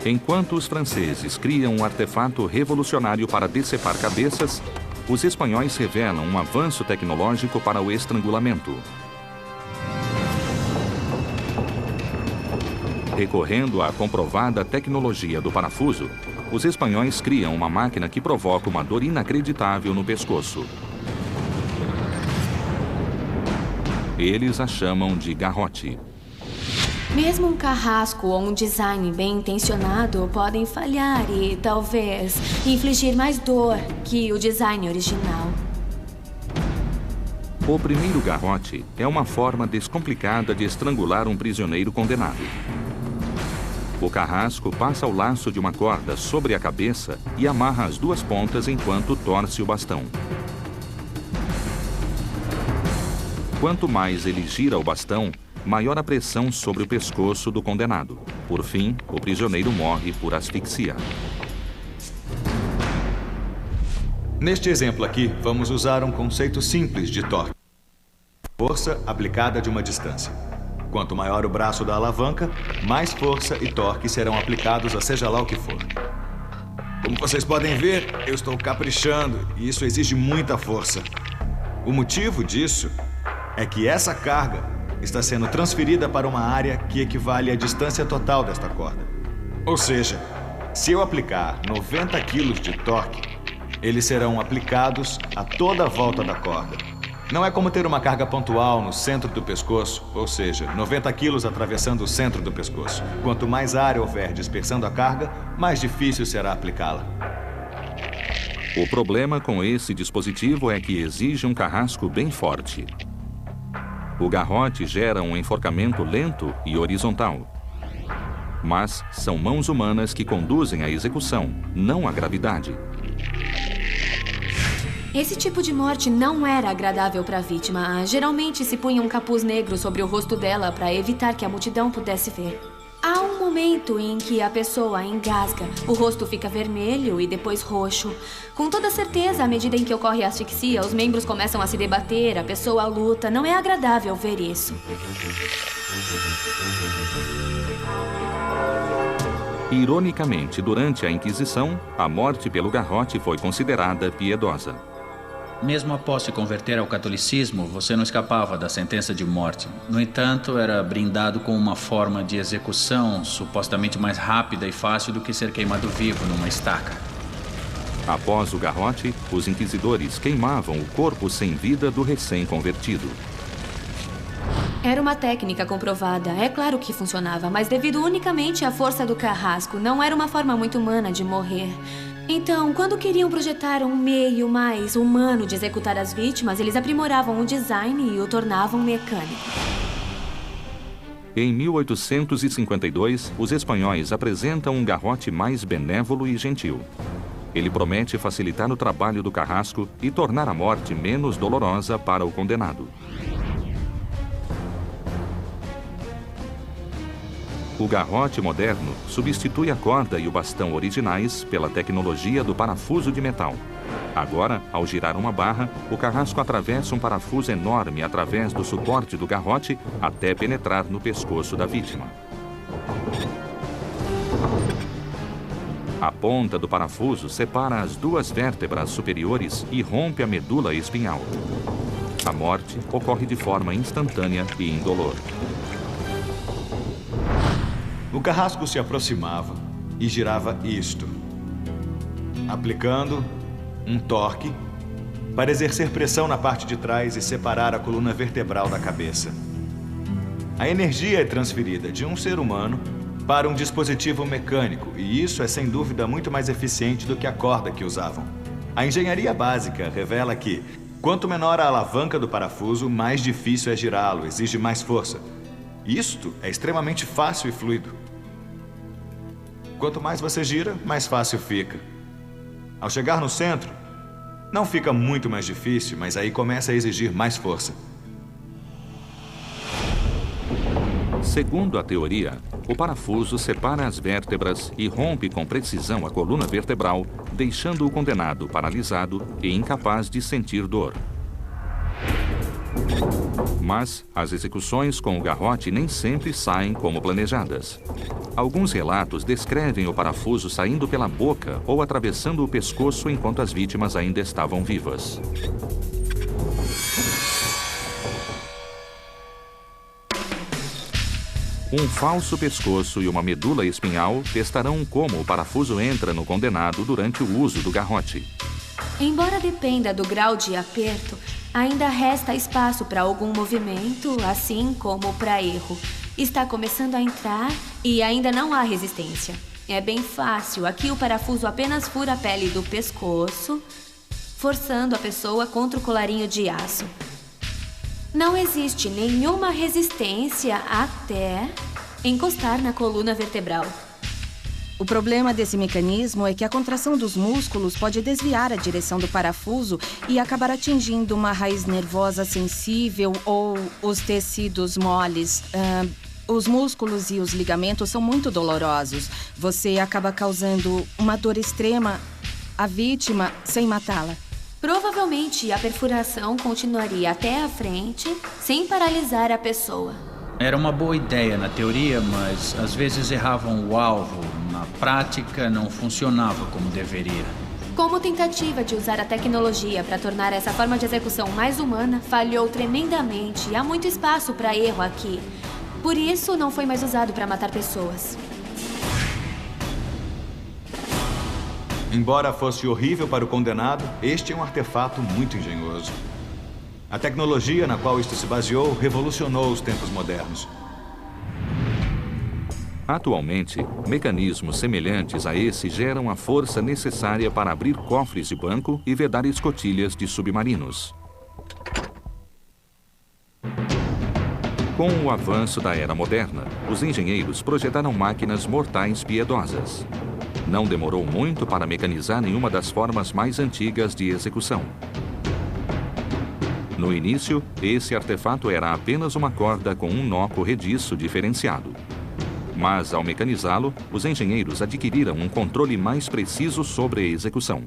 Enquanto os franceses criam um artefato revolucionário para decepar cabeças, os espanhóis revelam um avanço tecnológico para o estrangulamento. Recorrendo à comprovada tecnologia do parafuso, os espanhóis criam uma máquina que provoca uma dor inacreditável no pescoço. Eles a chamam de garrote. Mesmo um carrasco ou um design bem intencionado podem falhar e, talvez, infligir mais dor que o design original. O primeiro garrote é uma forma descomplicada de estrangular um prisioneiro condenado. O carrasco passa o laço de uma corda sobre a cabeça e amarra as duas pontas enquanto torce o bastão. Quanto mais ele gira o bastão, maior a pressão sobre o pescoço do condenado. Por fim, o prisioneiro morre por asfixia. Neste exemplo aqui, vamos usar um conceito simples de torque. Força aplicada de uma distância. Quanto maior o braço da alavanca, mais força e torque serão aplicados a seja lá o que for. Como vocês podem ver, eu estou caprichando e isso exige muita força. O motivo disso é que essa carga está sendo transferida para uma área que equivale à distância total desta corda. Ou seja, se eu aplicar 90 kg de torque, eles serão aplicados a toda a volta da corda. Não é como ter uma carga pontual no centro do pescoço, ou seja, 90 kg atravessando o centro do pescoço. Quanto mais área houver dispersando a carga, mais difícil será aplicá-la. O problema com esse dispositivo é que exige um carrasco bem forte. O garrote gera um enforcamento lento e horizontal. Mas são mãos humanas que conduzem a execução, não a gravidade. Esse tipo de morte não era agradável para a vítima. Geralmente se punha um capuz negro sobre o rosto dela para evitar que a multidão pudesse ver. Há um momento em que a pessoa engasga, o rosto fica vermelho e depois roxo. Com toda certeza, à medida em que ocorre a asfixia, os membros começam a se debater, a pessoa luta. Não é agradável ver isso. Ironicamente, durante a Inquisição, a morte pelo garrote foi considerada piedosa. Mesmo após se converter ao catolicismo, você não escapava da sentença de morte. No entanto, era brindado com uma forma de execução supostamente mais rápida e fácil do que ser queimado vivo numa estaca. Após o garrote, os inquisidores queimavam o corpo sem vida do recém-convertido. Era uma técnica comprovada. É claro que funcionava, mas devido unicamente à força do carrasco, não era uma forma muito humana de morrer. Então, quando queriam projetar um meio mais humano de executar as vítimas, eles aprimoravam o design e o tornavam mecânico. Em 1852, os espanhóis apresentam um garrote mais benévolo e gentil. Ele promete facilitar o trabalho do carrasco e tornar a morte menos dolorosa para o condenado. O garrote moderno substitui a corda e o bastão originais pela tecnologia do parafuso de metal. Agora, ao girar uma barra, o carrasco atravessa um parafuso enorme através do suporte do garrote até penetrar no pescoço da vítima. A ponta do parafuso separa as duas vértebras superiores e rompe a medula espinhal. A morte ocorre de forma instantânea e indolor. O carrasco se aproximava e girava isto, aplicando um torque para exercer pressão na parte de trás e separar a coluna vertebral da cabeça. A energia é transferida de um ser humano para um dispositivo mecânico, e isso é sem dúvida muito mais eficiente do que a corda que usavam. A engenharia básica revela que, quanto menor a alavanca do parafuso, mais difícil é girá-lo, exige mais força. Isto é extremamente fácil e fluido. Quanto mais você gira, mais fácil fica. Ao chegar no centro, não fica muito mais difícil, mas aí começa a exigir mais força. Segundo a teoria, o parafuso separa as vértebras e rompe com precisão a coluna vertebral, deixando o condenado paralisado e incapaz de sentir dor. Mas as execuções com o garrote nem sempre saem como planejadas. Alguns relatos descrevem o parafuso saindo pela boca ou atravessando o pescoço enquanto as vítimas ainda estavam vivas. Um falso pescoço e uma medula espinhal testarão como o parafuso entra no condenado durante o uso do garrote. Embora dependa do grau de aperto, ainda resta espaço para algum movimento, assim como para erro. Está começando a entrar e ainda não há resistência. É bem fácil. Aqui o parafuso apenas fura a pele do pescoço, forçando a pessoa contra o colarinho de aço. Não existe nenhuma resistência até encostar na coluna vertebral. O problema desse mecanismo é que a contração dos músculos pode desviar a direção do parafuso e acabar atingindo uma raiz nervosa sensível ou os tecidos moles. Os músculos e os ligamentos são muito dolorosos. Você acaba causando uma dor extrema à vítima sem matá-la. Provavelmente a perfuração continuaria até a frente, sem paralisar a pessoa. Era uma boa ideia na teoria, mas às vezes erravam o alvo. Na prática, não funcionava como deveria. Como tentativa de usar a tecnologia para tornar essa forma de execução mais humana, falhou tremendamente e há muito espaço para erro aqui. Por isso, não foi mais usado para matar pessoas. Embora fosse horrível para o condenado, este é um artefato muito engenhoso. A tecnologia na qual isto se baseou revolucionou os tempos modernos. Atualmente, mecanismos semelhantes a esse geram a força necessária para abrir cofres de banco e vedar escotilhas de submarinos. Com o avanço da era moderna, os engenheiros projetaram máquinas mortais piedosas. Não demorou muito para mecanizar nenhuma das formas mais antigas de execução. No início, esse artefato era apenas uma corda com um nó corrediço diferenciado. Mas, ao mecanizá-lo, os engenheiros adquiriram um controle mais preciso sobre a execução.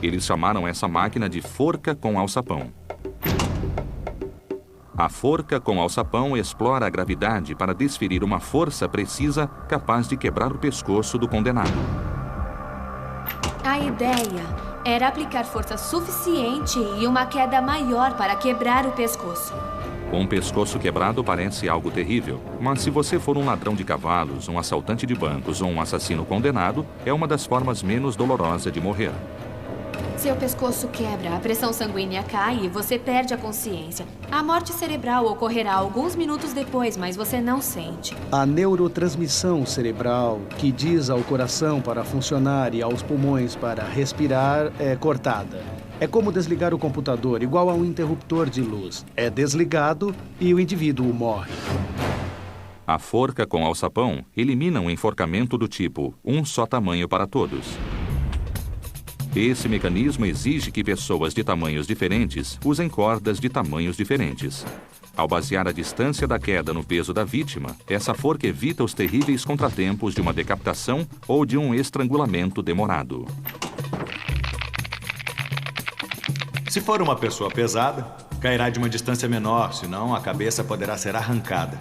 Eles chamaram essa máquina de forca com alçapão. A forca com alçapão explora a gravidade para desferir uma força precisa capaz de quebrar o pescoço do condenado. A ideia era aplicar força suficiente e uma queda maior para quebrar o pescoço. Um pescoço quebrado parece algo terrível, mas se você for um ladrão de cavalos, um assaltante de bancos ou um assassino condenado, é uma das formas menos dolorosas de morrer. Seu pescoço quebra, a pressão sanguínea cai e você perde a consciência. A morte cerebral ocorrerá alguns minutos depois, mas você não sente. A neurotransmissão cerebral, que diz ao coração para funcionar e aos pulmões para respirar, é cortada. É como desligar o computador, igual a um interruptor de luz. É desligado e o indivíduo morre. A forca com alçapão elimina um enforcamento do tipo um só tamanho para todos. Esse mecanismo exige que pessoas de tamanhos diferentes usem cordas de tamanhos diferentes. Ao basear a distância da queda no peso da vítima, essa forca evita os terríveis contratempos de uma decapitação ou de um estrangulamento demorado. Se for uma pessoa pesada, cairá de uma distância menor, senão a cabeça poderá ser arrancada.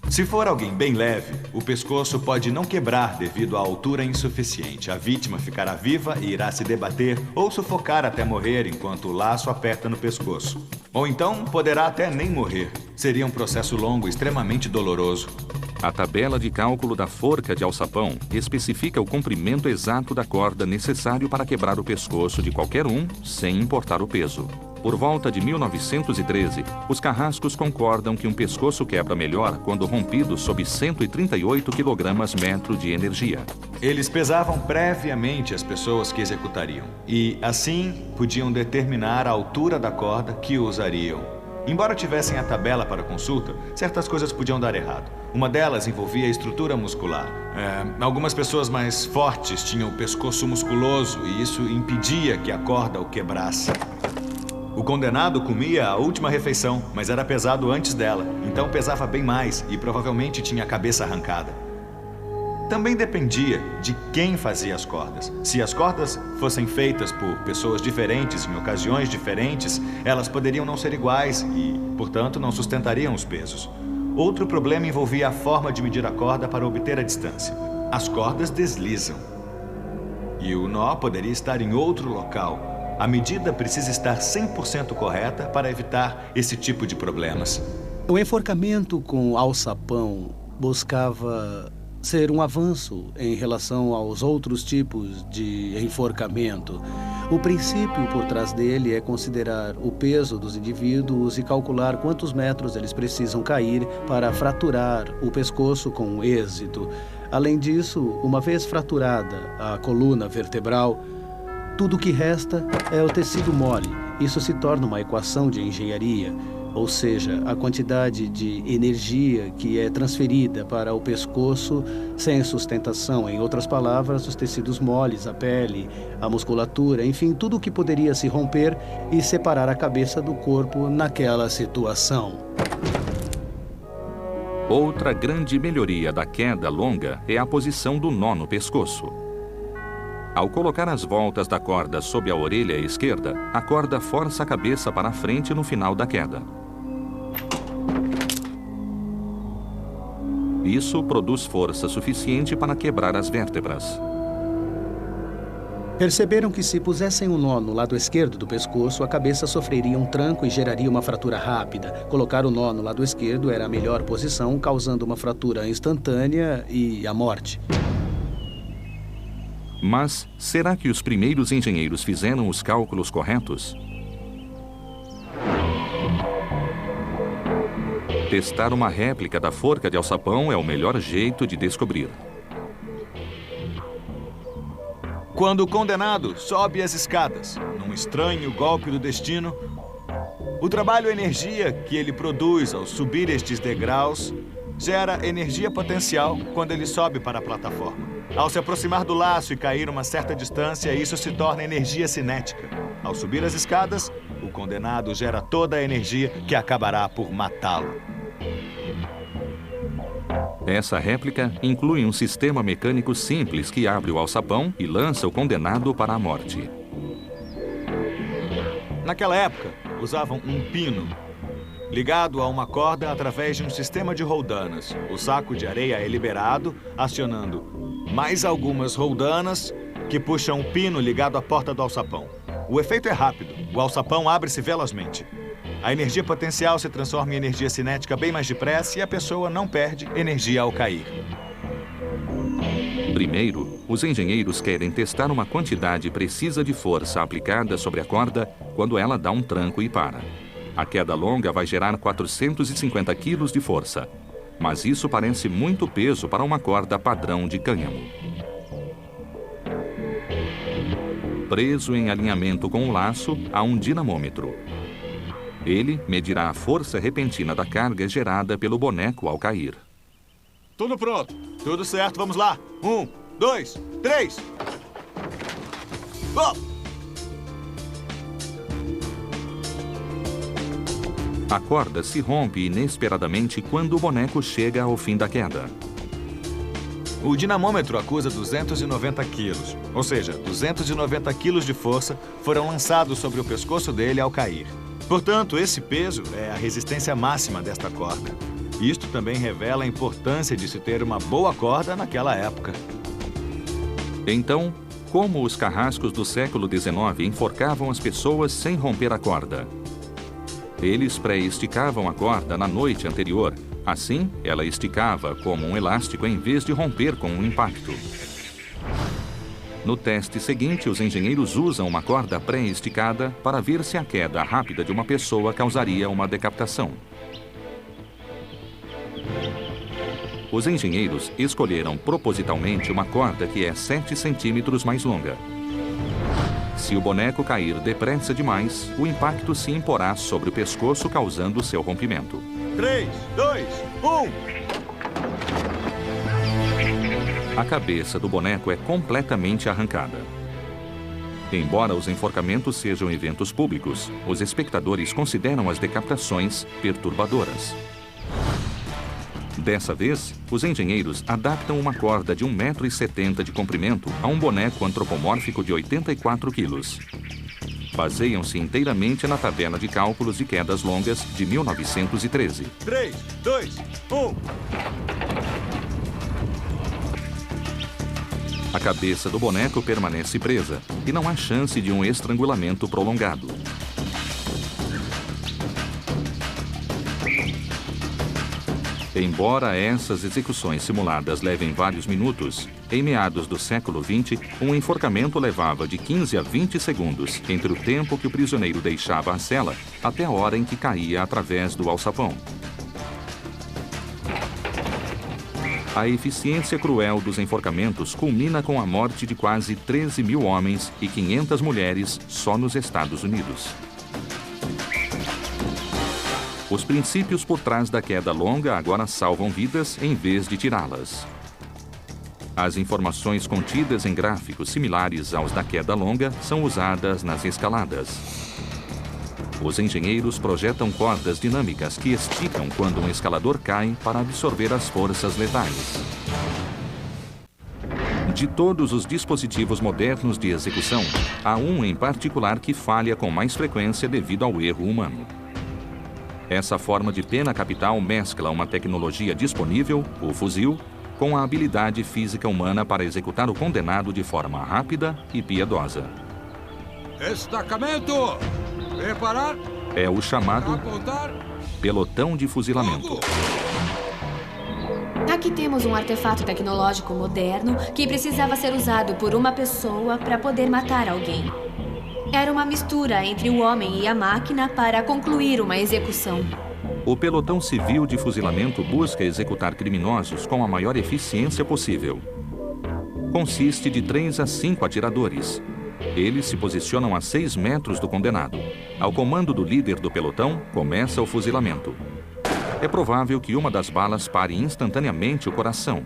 Se for alguém bem leve, o pescoço pode não quebrar devido à altura insuficiente. A vítima ficará viva e irá se debater ou sufocar até morrer enquanto o laço aperta no pescoço. Ou então poderá até nem morrer. Seria um processo longo e extremamente doloroso. A tabela de cálculo da forca de alçapão especifica o comprimento exato da corda necessário para quebrar o pescoço de qualquer um, sem importar o peso. Por volta de 1913, os carrascos concordam que um pescoço quebra melhor quando rompido sob 138 kg/metro de energia. Eles pesavam previamente as pessoas que executariam e, assim, podiam determinar a altura da corda que usariam. Embora tivessem a tabela para consulta, certas coisas podiam dar errado. Uma delas envolvia a estrutura muscular. Algumas pessoas mais fortes tinham o pescoço musculoso e isso impedia que a corda o quebrasse. O condenado comia a última refeição, mas era pesado antes dela, então pesava bem mais e provavelmente tinha a cabeça arrancada. Também dependia de quem fazia as cordas. Se as cordas fossem feitas por pessoas diferentes em ocasiões diferentes, elas poderiam não ser iguais e, portanto, não sustentariam os pesos. Outro problema envolvia a forma de medir a corda para obter a distância. As cordas deslizam. E o nó poderia estar em outro local. A medida precisa estar 100% correta para evitar esse tipo de problemas. O enforcamento com alçapão buscava ser um avanço em relação aos outros tipos de enforcamento. O princípio por trás dele é considerar o peso dos indivíduos e calcular quantos metros eles precisam cair para fraturar o pescoço com êxito. Além disso, uma vez fraturada a coluna vertebral, tudo o que resta é o tecido mole. Isso se torna uma equação de engenharia, ou seja, a quantidade de energia que é transferida para o pescoço sem sustentação. Em outras palavras, os tecidos moles, a pele, a musculatura, enfim, tudo o que poderia se romper e separar a cabeça do corpo naquela situação. Outra grande melhoria da queda longa é a posição do nó no pescoço. Ao colocar as voltas da corda sob a orelha esquerda, a corda força a cabeça para a frente no final da queda. Isso produz força suficiente para quebrar as vértebras. Perceberam que se pusessem um nó no lado esquerdo do pescoço, a cabeça sofreria um tranco e geraria uma fratura rápida. Colocar o nó no lado esquerdo era a melhor posição, causando uma fratura instantânea e a morte. Mas será que os primeiros engenheiros fizeram os cálculos corretos? Testar uma réplica da forca de alçapão é o melhor jeito de descobrir. Quando o condenado sobe as escadas, num estranho golpe do destino, o trabalho e energia que ele produz ao subir estes degraus gera energia potencial quando ele sobe para a plataforma. Ao se aproximar do laço e cair uma certa distância, isso se torna energia cinética. Ao subir as escadas, o condenado gera toda a energia que acabará por matá-lo. Essa réplica inclui um sistema mecânico simples que abre o alçapão e lança o condenado para a morte. Naquela época, usavam um pino ligado a uma corda através de um sistema de roldanas. O saco de areia é liberado, acionando mais algumas roldanas que puxam o pino ligado à porta do alçapão. O efeito é rápido. O alçapão abre-se velozmente. A energia potencial se transforma em energia cinética bem mais depressa e a pessoa não perde energia ao cair. Primeiro, os engenheiros querem testar uma quantidade precisa de força aplicada sobre a corda quando ela dá um tranco e para. A queda longa vai gerar 450 quilos de força, mas isso parece muito peso para uma corda padrão de cânhamo. Preso em alinhamento com o laço, há um dinamômetro. Ele medirá a força repentina da carga gerada pelo boneco ao cair. Tudo pronto. Tudo certo, vamos lá. 1, 2, 3. Oh! A corda se rompe inesperadamente quando o boneco chega ao fim da queda. O dinamômetro acusa 290 quilos, ou seja, 290 quilos de força foram lançados sobre o pescoço dele ao cair. Portanto, esse peso é a resistência máxima desta corda. Isto também revela a importância de se ter uma boa corda naquela época. Então, como os carrascos do século XIX enforcavam as pessoas sem romper a corda? Eles pré-esticavam a corda na noite anterior. Assim, ela esticava como um elástico em vez de romper com um impacto. No teste seguinte, os engenheiros usam uma corda pré-esticada para ver se a queda rápida de uma pessoa causaria uma decapitação. Os engenheiros escolheram propositalmente uma corda que é 7 centímetros mais longa. Se o boneco cair depressa demais, o impacto se imporá sobre o pescoço, causando seu rompimento. 3, 2, 1... A cabeça do boneco é completamente arrancada. Embora os enforcamentos sejam eventos públicos, os espectadores consideram as decapitações perturbadoras. Dessa vez, os engenheiros adaptam uma corda de 1,70 m de comprimento a um boneco antropomórfico de 84 quilos. Baseiam-se inteiramente na tabela de cálculos de quedas longas de 1913. 3, 2, 1... A cabeça do boneco permanece presa e não há chance de um estrangulamento prolongado. Embora essas execuções simuladas levem vários minutos, em meados do século XX, um enforcamento levava de 15 a 20 segundos entre o tempo que o prisioneiro deixava a cela até a hora em que caía através do alçapão. A eficiência cruel dos enforcamentos culmina com a morte de quase 13 mil homens e 500 mulheres só nos Estados Unidos. Os princípios por trás da queda longa agora salvam vidas em vez de tirá-las. As informações contidas em gráficos similares aos da queda longa são usadas nas escaladas. Os engenheiros projetam cordas dinâmicas que esticam quando um escalador cai para absorver as forças letais. De todos os dispositivos modernos de execução, há um em particular que falha com mais frequência devido ao erro humano. Essa forma de pena capital mescla uma tecnologia disponível, o fuzil, com a habilidade física humana para executar o condenado de forma rápida e piedosa. Destacamento! Preparar! É o chamado pelotão de fuzilamento. Aqui temos um artefato tecnológico moderno que precisava ser usado por uma pessoa para poder matar alguém. Era uma mistura entre o homem e a máquina para concluir uma execução. O pelotão civil de fuzilamento busca executar criminosos com a maior eficiência possível. Consiste de 3 a 5 atiradores. Eles se posicionam a 6 metros do condenado. Ao comando do líder do pelotão, começa o fuzilamento. É provável que uma das balas pare instantaneamente o coração.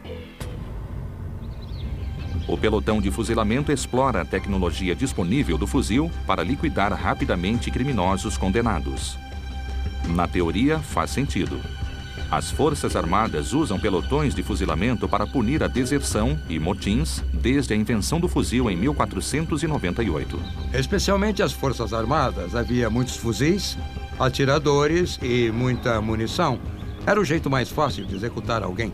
O pelotão de fuzilamento explora a tecnologia disponível do fuzil para liquidar rapidamente criminosos condenados. Na teoria, faz sentido. As Forças Armadas usam pelotões de fuzilamento para punir a deserção e motins desde a invenção do fuzil em 1498. Especialmente as Forças Armadas, havia muitos fuzis, atiradores e muita munição. Era o jeito mais fácil de executar alguém.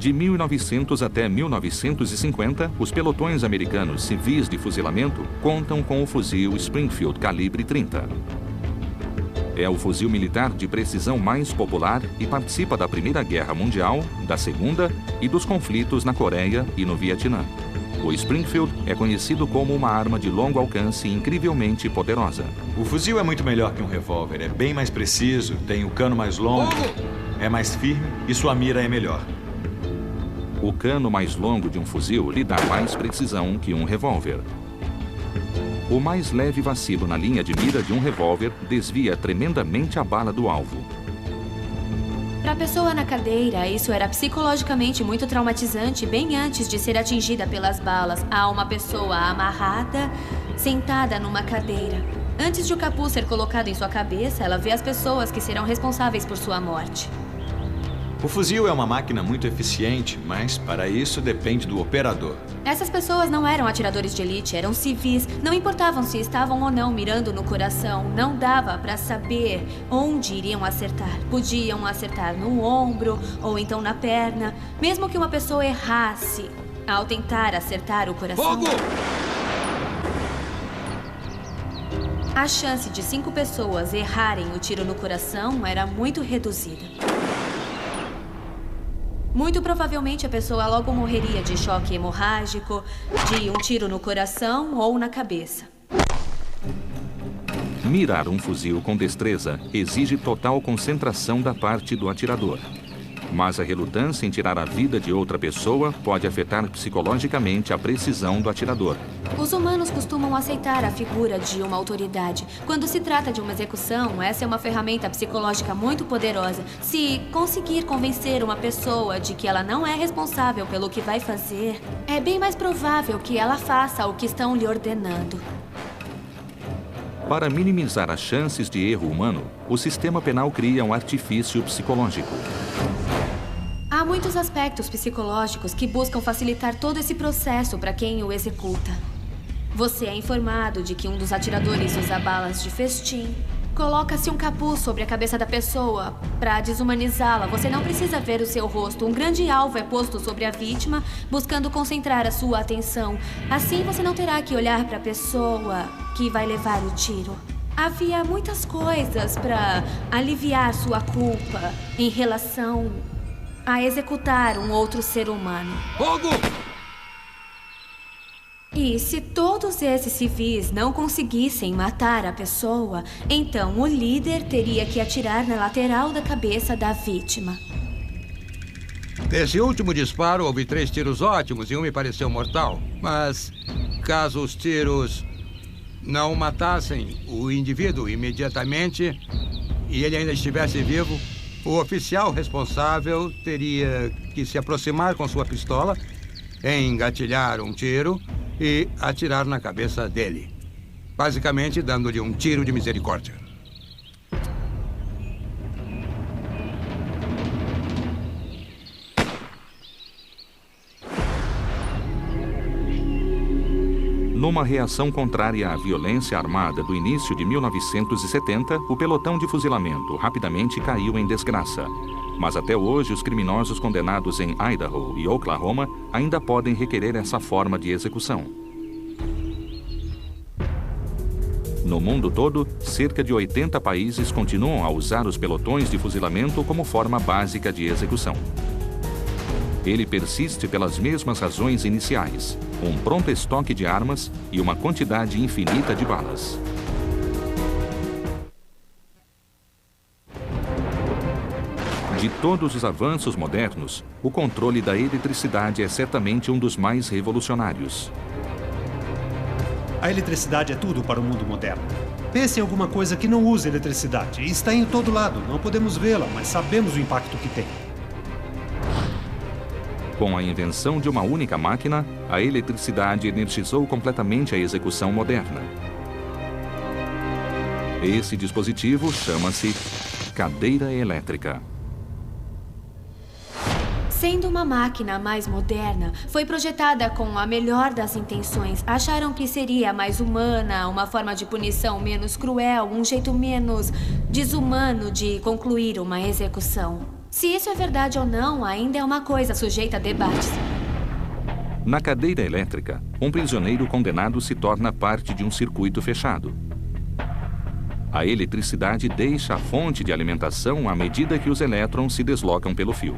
De 1900 até 1950, os pelotões americanos civis de fuzilamento contam com o fuzil Springfield calibre 30. É o fuzil militar de precisão mais popular e participa da Primeira Guerra Mundial, da Segunda e dos conflitos na Coreia e no Vietnã. O Springfield é conhecido como uma arma de longo alcance incrivelmente poderosa. O fuzil é muito melhor que um revólver. É bem mais preciso, tem o cano mais longo, é mais firme e sua mira é melhor. O cano mais longo de um fuzil lhe dá mais precisão que um revólver. O mais leve vacilo na linha de mira de um revólver desvia tremendamente a bala do alvo. Para a pessoa na cadeira, isso era psicologicamente muito traumatizante bem antes de ser atingida pelas balas. Há uma pessoa amarrada, sentada numa cadeira. Antes de o capuz ser colocado em sua cabeça, ela vê as pessoas que serão responsáveis por sua morte. O fuzil é uma máquina muito eficiente, mas para isso depende do operador. Essas pessoas não eram atiradores de elite, eram civis. Não importavam se estavam ou não mirando no coração. Não dava para saber onde iriam acertar. Podiam acertar no ombro ou então na perna. Mesmo que uma pessoa errasse ao tentar acertar o coração... Fogo! A chance de 5 pessoas errarem o tiro no coração era muito reduzida. Muito provavelmente a pessoa logo morreria de choque hemorrágico, de um tiro no coração ou na cabeça. Mirar um fuzil com destreza exige total concentração da parte do atirador. Mas a relutância em tirar a vida de outra pessoa pode afetar psicologicamente a precisão do atirador. Os humanos costumam aceitar a figura de uma autoridade. Quando se trata de uma execução, essa é uma ferramenta psicológica muito poderosa. Se conseguir convencer uma pessoa de que ela não é responsável pelo que vai fazer, é bem mais provável que ela faça o que estão lhe ordenando. Para minimizar as chances de erro humano, o sistema penal cria um artifício psicológico. Há muitos aspectos psicológicos que buscam facilitar todo esse processo para quem o executa. Você é informado de que um dos atiradores usa balas de festim. Coloca-se um capuz sobre a cabeça da pessoa para desumanizá-la. Você não precisa ver o seu rosto. Um grande alvo é posto sobre a vítima, buscando concentrar a sua atenção. Assim você não terá que olhar para a pessoa que vai levar o tiro. Havia muitas coisas para aliviar sua culpa em relação a executar um outro ser humano. Fogo! E se todos esses civis não conseguissem matar a pessoa, então o líder teria que atirar na lateral da cabeça da vítima. Desse último disparo, houve 3 tiros ótimos e um me pareceu mortal. Mas, caso os tiros não matassem o indivíduo imediatamente e ele ainda estivesse vivo, o oficial responsável teria que se aproximar com sua pistola, engatilhar um tiro e atirar na cabeça dele, basicamente dando-lhe um tiro de misericórdia. Numa reação contrária à violência armada do início de 1970, o pelotão de fuzilamento rapidamente caiu em desgraça. Mas até hoje, os criminosos condenados em Idaho e Oklahoma ainda podem requerer essa forma de execução. No mundo todo, cerca de 80 países continuam a usar os pelotões de fuzilamento como forma básica de execução. Ele persiste pelas mesmas razões iniciais: um pronto estoque de armas e uma quantidade infinita de balas. De todos os avanços modernos, o controle da eletricidade é certamente um dos mais revolucionários. A eletricidade é tudo para o mundo moderno. Pense em alguma coisa que não use eletricidade. Está em todo lado. Não podemos vê-la, mas sabemos o impacto que tem. Com a invenção de uma única máquina, a eletricidade energizou completamente a execução moderna. Esse dispositivo chama-se cadeira elétrica. Sendo uma máquina mais moderna, foi projetada com a melhor das intenções. Acharam que seria mais humana, uma forma de punição menos cruel, um jeito menos desumano de concluir uma execução. Se isso é verdade ou não, ainda é uma coisa sujeita a debates. Na cadeira elétrica, um prisioneiro condenado se torna parte de um circuito fechado. A eletricidade deixa a fonte de alimentação à medida que os elétrons se deslocam pelo fio.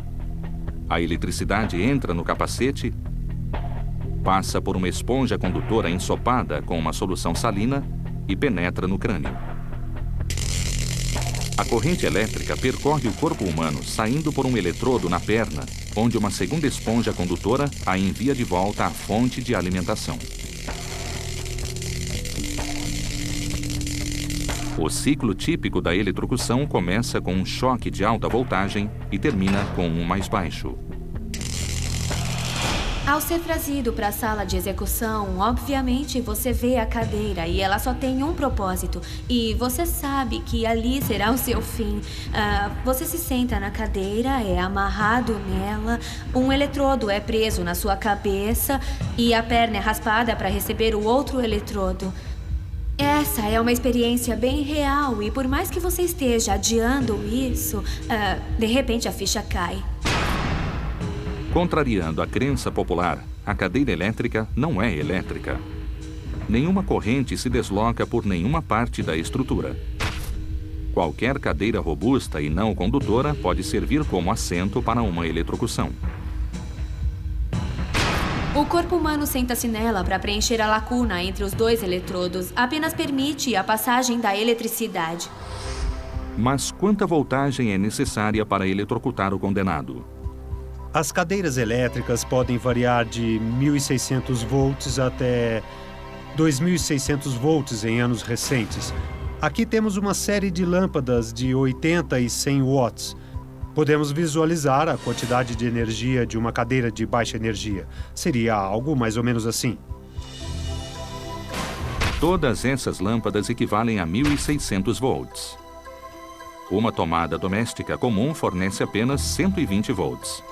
A eletricidade entra no capacete, passa por uma esponja condutora ensopada com uma solução salina e penetra no crânio. A corrente elétrica percorre o corpo humano, saindo por um eletrodo na perna, onde uma segunda esponja condutora a envia de volta à fonte de alimentação. O ciclo típico da eletrocução começa com um choque de alta voltagem e termina com um mais baixo. Ao ser trazido para a sala de execução, obviamente você vê a cadeira e ela só tem um propósito. E você sabe que ali será o seu fim. Você se senta na cadeira, é amarrado nela, um eletrodo é preso na sua cabeça e a perna é raspada para receber o outro eletrodo. Essa é uma experiência bem real e por mais que você esteja adiando isso, de repente a ficha cai. Contrariando a crença popular, a cadeira elétrica não é elétrica. Nenhuma corrente se desloca por nenhuma parte da estrutura. Qualquer cadeira robusta e não condutora pode servir como assento para uma eletrocução. O corpo humano senta-se nela para preencher a lacuna entre os dois eletrodos. Apenas permite a passagem da eletricidade. Mas quanta voltagem é necessária para eletrocutar o condenado? As cadeiras elétricas podem variar de 1.600 volts até 2.600 volts em anos recentes. Aqui temos uma série de lâmpadas de 80 e 100 watts. Podemos visualizar a quantidade de energia de uma cadeira de baixa energia. Seria algo mais ou menos assim. Todas essas lâmpadas equivalem a 1.600 volts. Uma tomada doméstica comum fornece apenas 120 volts.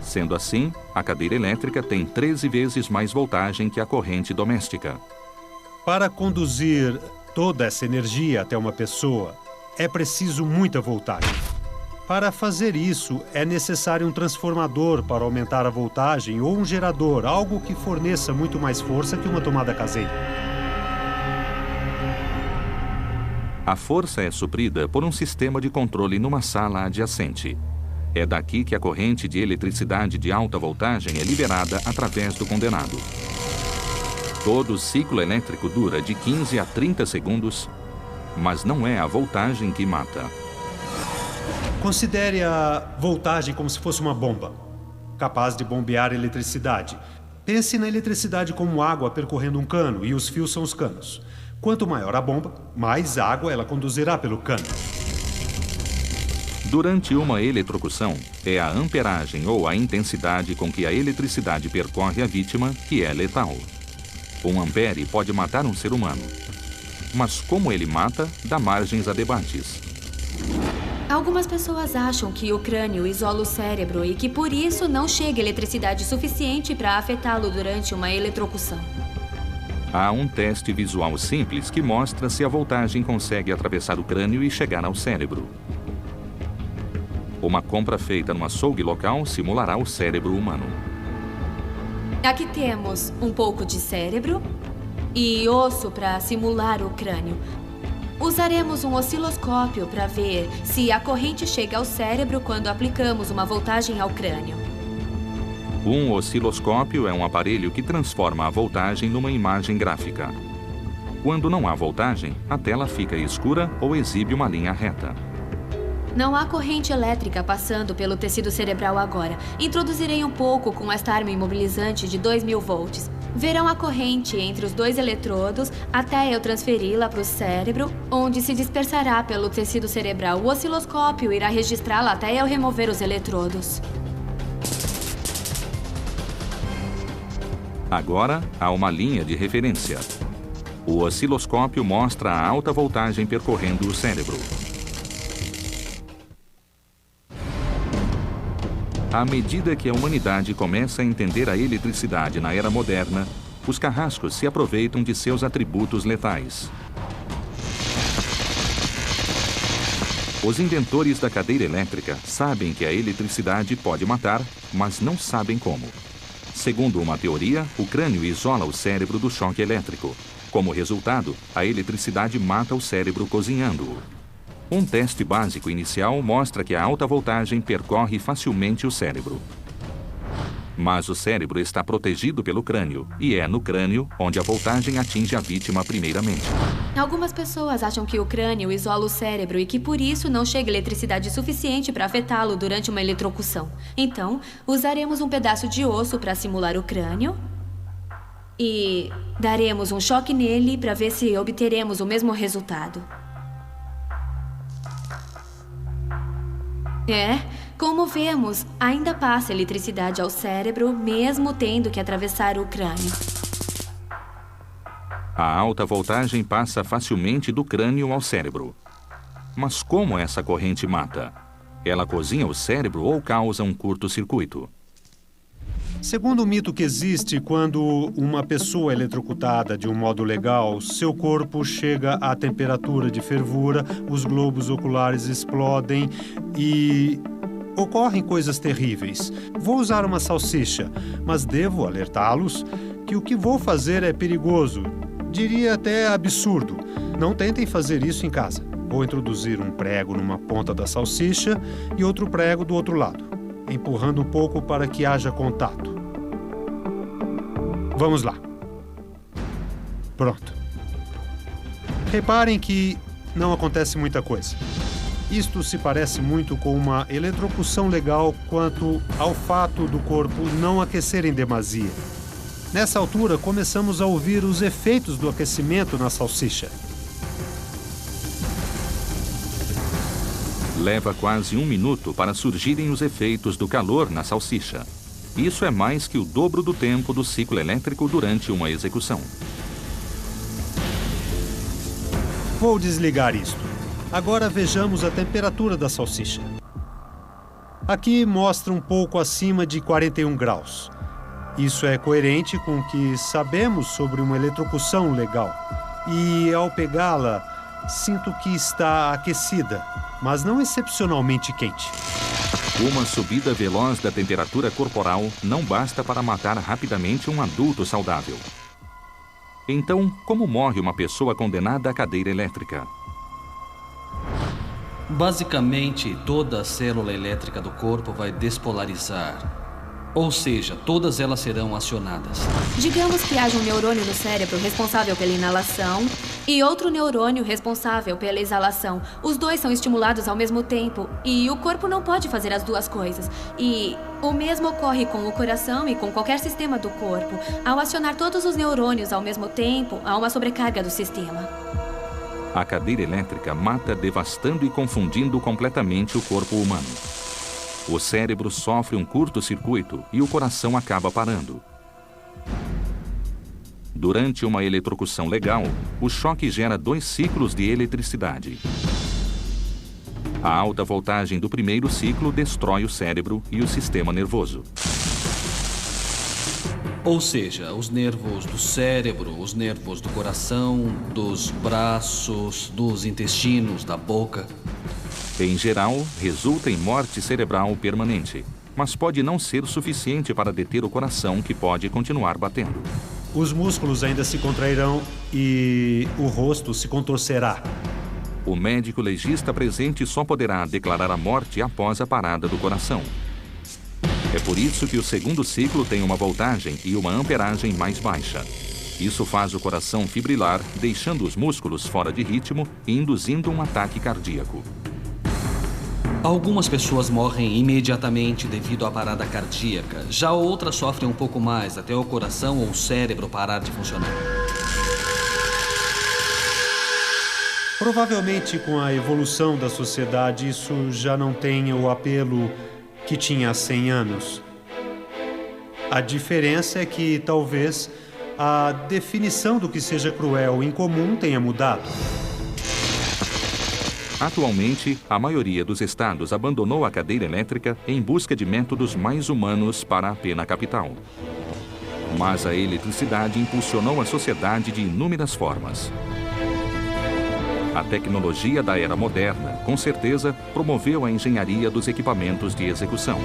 Sendo assim, a cadeira elétrica tem 13 vezes mais voltagem que a corrente doméstica. Para conduzir toda essa energia até uma pessoa, é preciso muita voltagem. Para fazer isso, é necessário um transformador para aumentar a voltagem ou um gerador, algo que forneça muito mais força que uma tomada caseira. A força é suprida por um sistema de controle numa sala adjacente. É daqui que a corrente de eletricidade de alta voltagem é liberada através do condenado. Todo o ciclo elétrico dura de 15 a 30 segundos, mas não é a voltagem que mata. Considere a voltagem como se fosse uma bomba, capaz de bombear eletricidade. Pense na eletricidade como água percorrendo um cano e os fios são os canos. Quanto maior a bomba, mais água ela conduzirá pelo cano. Durante uma eletrocução, é a amperagem ou a intensidade com que a eletricidade percorre a vítima que é letal. 1 ampere pode matar um ser humano. Mas como ele mata, dá margens a debates. Algumas pessoas acham que o crânio isola o cérebro e que por isso não chega eletricidade suficiente para afetá-lo durante uma eletrocução. Há um teste visual simples que mostra se a voltagem consegue atravessar o crânio e chegar ao cérebro. Uma compra feita num açougue local simulará o cérebro humano. Aqui temos um pouco de cérebro e osso para simular o crânio. Usaremos um osciloscópio para ver se a corrente chega ao cérebro quando aplicamos uma voltagem ao crânio. Um osciloscópio é um aparelho que transforma a voltagem numa imagem gráfica. Quando não há voltagem, a tela fica escura ou exibe uma linha reta. Não há corrente elétrica passando pelo tecido cerebral agora. Introduzirei um pouco com esta arma imobilizante de 2.000 volts. Verão a corrente entre os dois eletrodos até eu transferi-la para o cérebro, onde se dispersará pelo tecido cerebral. O osciloscópio irá registrá-la até eu remover os eletrodos. Agora, há uma linha de referência. O osciloscópio mostra a alta voltagem percorrendo o cérebro. À medida que a humanidade começa a entender a eletricidade na era moderna, os carrascos se aproveitam de seus atributos letais. Os inventores da cadeira elétrica sabem que a eletricidade pode matar, mas não sabem como. Segundo uma teoria, o crânio isola o cérebro do choque elétrico. Como resultado, a eletricidade mata o cérebro cozinhando-o. Um teste básico inicial mostra que a alta voltagem percorre facilmente o cérebro. Mas o cérebro está protegido pelo crânio, e é no crânio onde a voltagem atinge a vítima primeiramente. Algumas pessoas acham que o crânio isola o cérebro e que por isso não chega eletricidade suficiente para afetá-lo durante uma eletrocução. Então, usaremos um pedaço de osso para simular o crânio e daremos um choque nele para ver se obteremos o mesmo resultado. Como vemos, ainda passa eletricidade ao cérebro, mesmo tendo que atravessar o crânio. A alta voltagem passa facilmente do crânio ao cérebro. Mas como essa corrente mata? Ela cozinha o cérebro ou causa um curto-circuito? Segundo o mito que existe, quando uma pessoa é eletrocutada de um modo legal, seu corpo chega à temperatura de fervura, os globos oculares explodem e ocorrem coisas terríveis. Vou usar uma salsicha, mas devo alertá-los que o que vou fazer é perigoso, diria até absurdo. Não tentem fazer isso em casa. Vou introduzir um prego numa ponta da salsicha e outro prego do outro lado, empurrando um pouco para que haja contato. Vamos lá. Pronto. Reparem que não acontece muita coisa. Isto se parece muito com uma eletrocução legal quanto ao fato do corpo não aquecer em demasia. Nessa altura, começamos a ouvir os efeitos do aquecimento na salsicha. Leva quase 1 minuto para surgirem os efeitos do calor na salsicha. Isso é mais que o dobro do tempo do ciclo elétrico durante uma execução. Vou desligar isto. Agora vejamos a temperatura da salsicha. Aqui mostra um pouco acima de 41 graus. Isso é coerente com o que sabemos sobre uma eletrocução legal. E ao pegá-la, sinto que está aquecida, mas não excepcionalmente quente. Uma subida veloz da temperatura corporal não basta para matar rapidamente um adulto saudável. Então, como morre uma pessoa condenada à cadeira elétrica? Basicamente, toda a célula elétrica do corpo vai despolarizar. Ou seja, todas elas serão acionadas. Digamos que haja um neurônio no cérebro responsável pela inalação e outro neurônio responsável pela exalação. Os dois são estimulados ao mesmo tempo e o corpo não pode fazer as duas coisas. E o mesmo ocorre com o coração e com qualquer sistema do corpo. Ao acionar todos os neurônios ao mesmo tempo, há uma sobrecarga do sistema. A cadeira elétrica mata devastando e confundindo completamente o corpo humano. O cérebro sofre um curto-circuito e o coração acaba parando. Durante uma eletrocução legal, o choque gera 2 ciclos de eletricidade. A alta voltagem do primeiro ciclo destrói o cérebro e o sistema nervoso. Ou seja, os nervos do cérebro, os nervos do coração, dos braços, dos intestinos, da boca. Em geral, resulta em morte cerebral permanente, mas pode não ser o suficiente para deter o coração, que pode continuar batendo. Os músculos ainda se contrairão e o rosto se contorcerá. O médico legista presente só poderá declarar a morte após a parada do coração. É por isso que o segundo ciclo tem uma voltagem e uma amperagem mais baixa. Isso faz o coração fibrilar, deixando os músculos fora de ritmo e induzindo um ataque cardíaco. Algumas pessoas morrem imediatamente devido à parada cardíaca. Já outras sofrem um pouco mais, até o coração ou o cérebro parar de funcionar. Provavelmente, com a evolução da sociedade, isso já não tem o apelo que tinha há 100 anos. A diferença é que, talvez, a definição do que seja cruel e incomum tenha mudado. Atualmente, a maioria dos estados abandonou a cadeira elétrica em busca de métodos mais humanos para a pena capital. Mas a eletricidade impulsionou a sociedade de inúmeras formas. A tecnologia da era moderna, com certeza, promoveu a engenharia dos equipamentos de execução.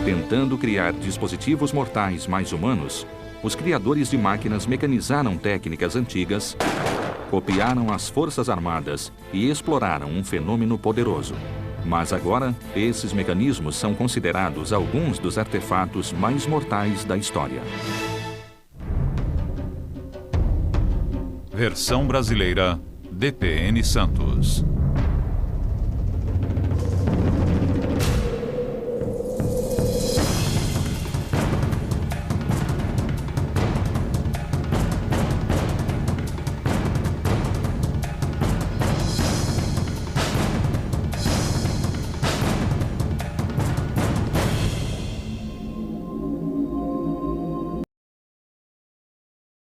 Tentando criar dispositivos mortais mais humanos, os criadores de máquinas mecanizaram técnicas antigas, copiaram as forças armadas e exploraram um fenômeno poderoso. Mas agora, esses mecanismos são considerados alguns dos artefatos mais mortais da história. Versão brasileira, DPN Santos.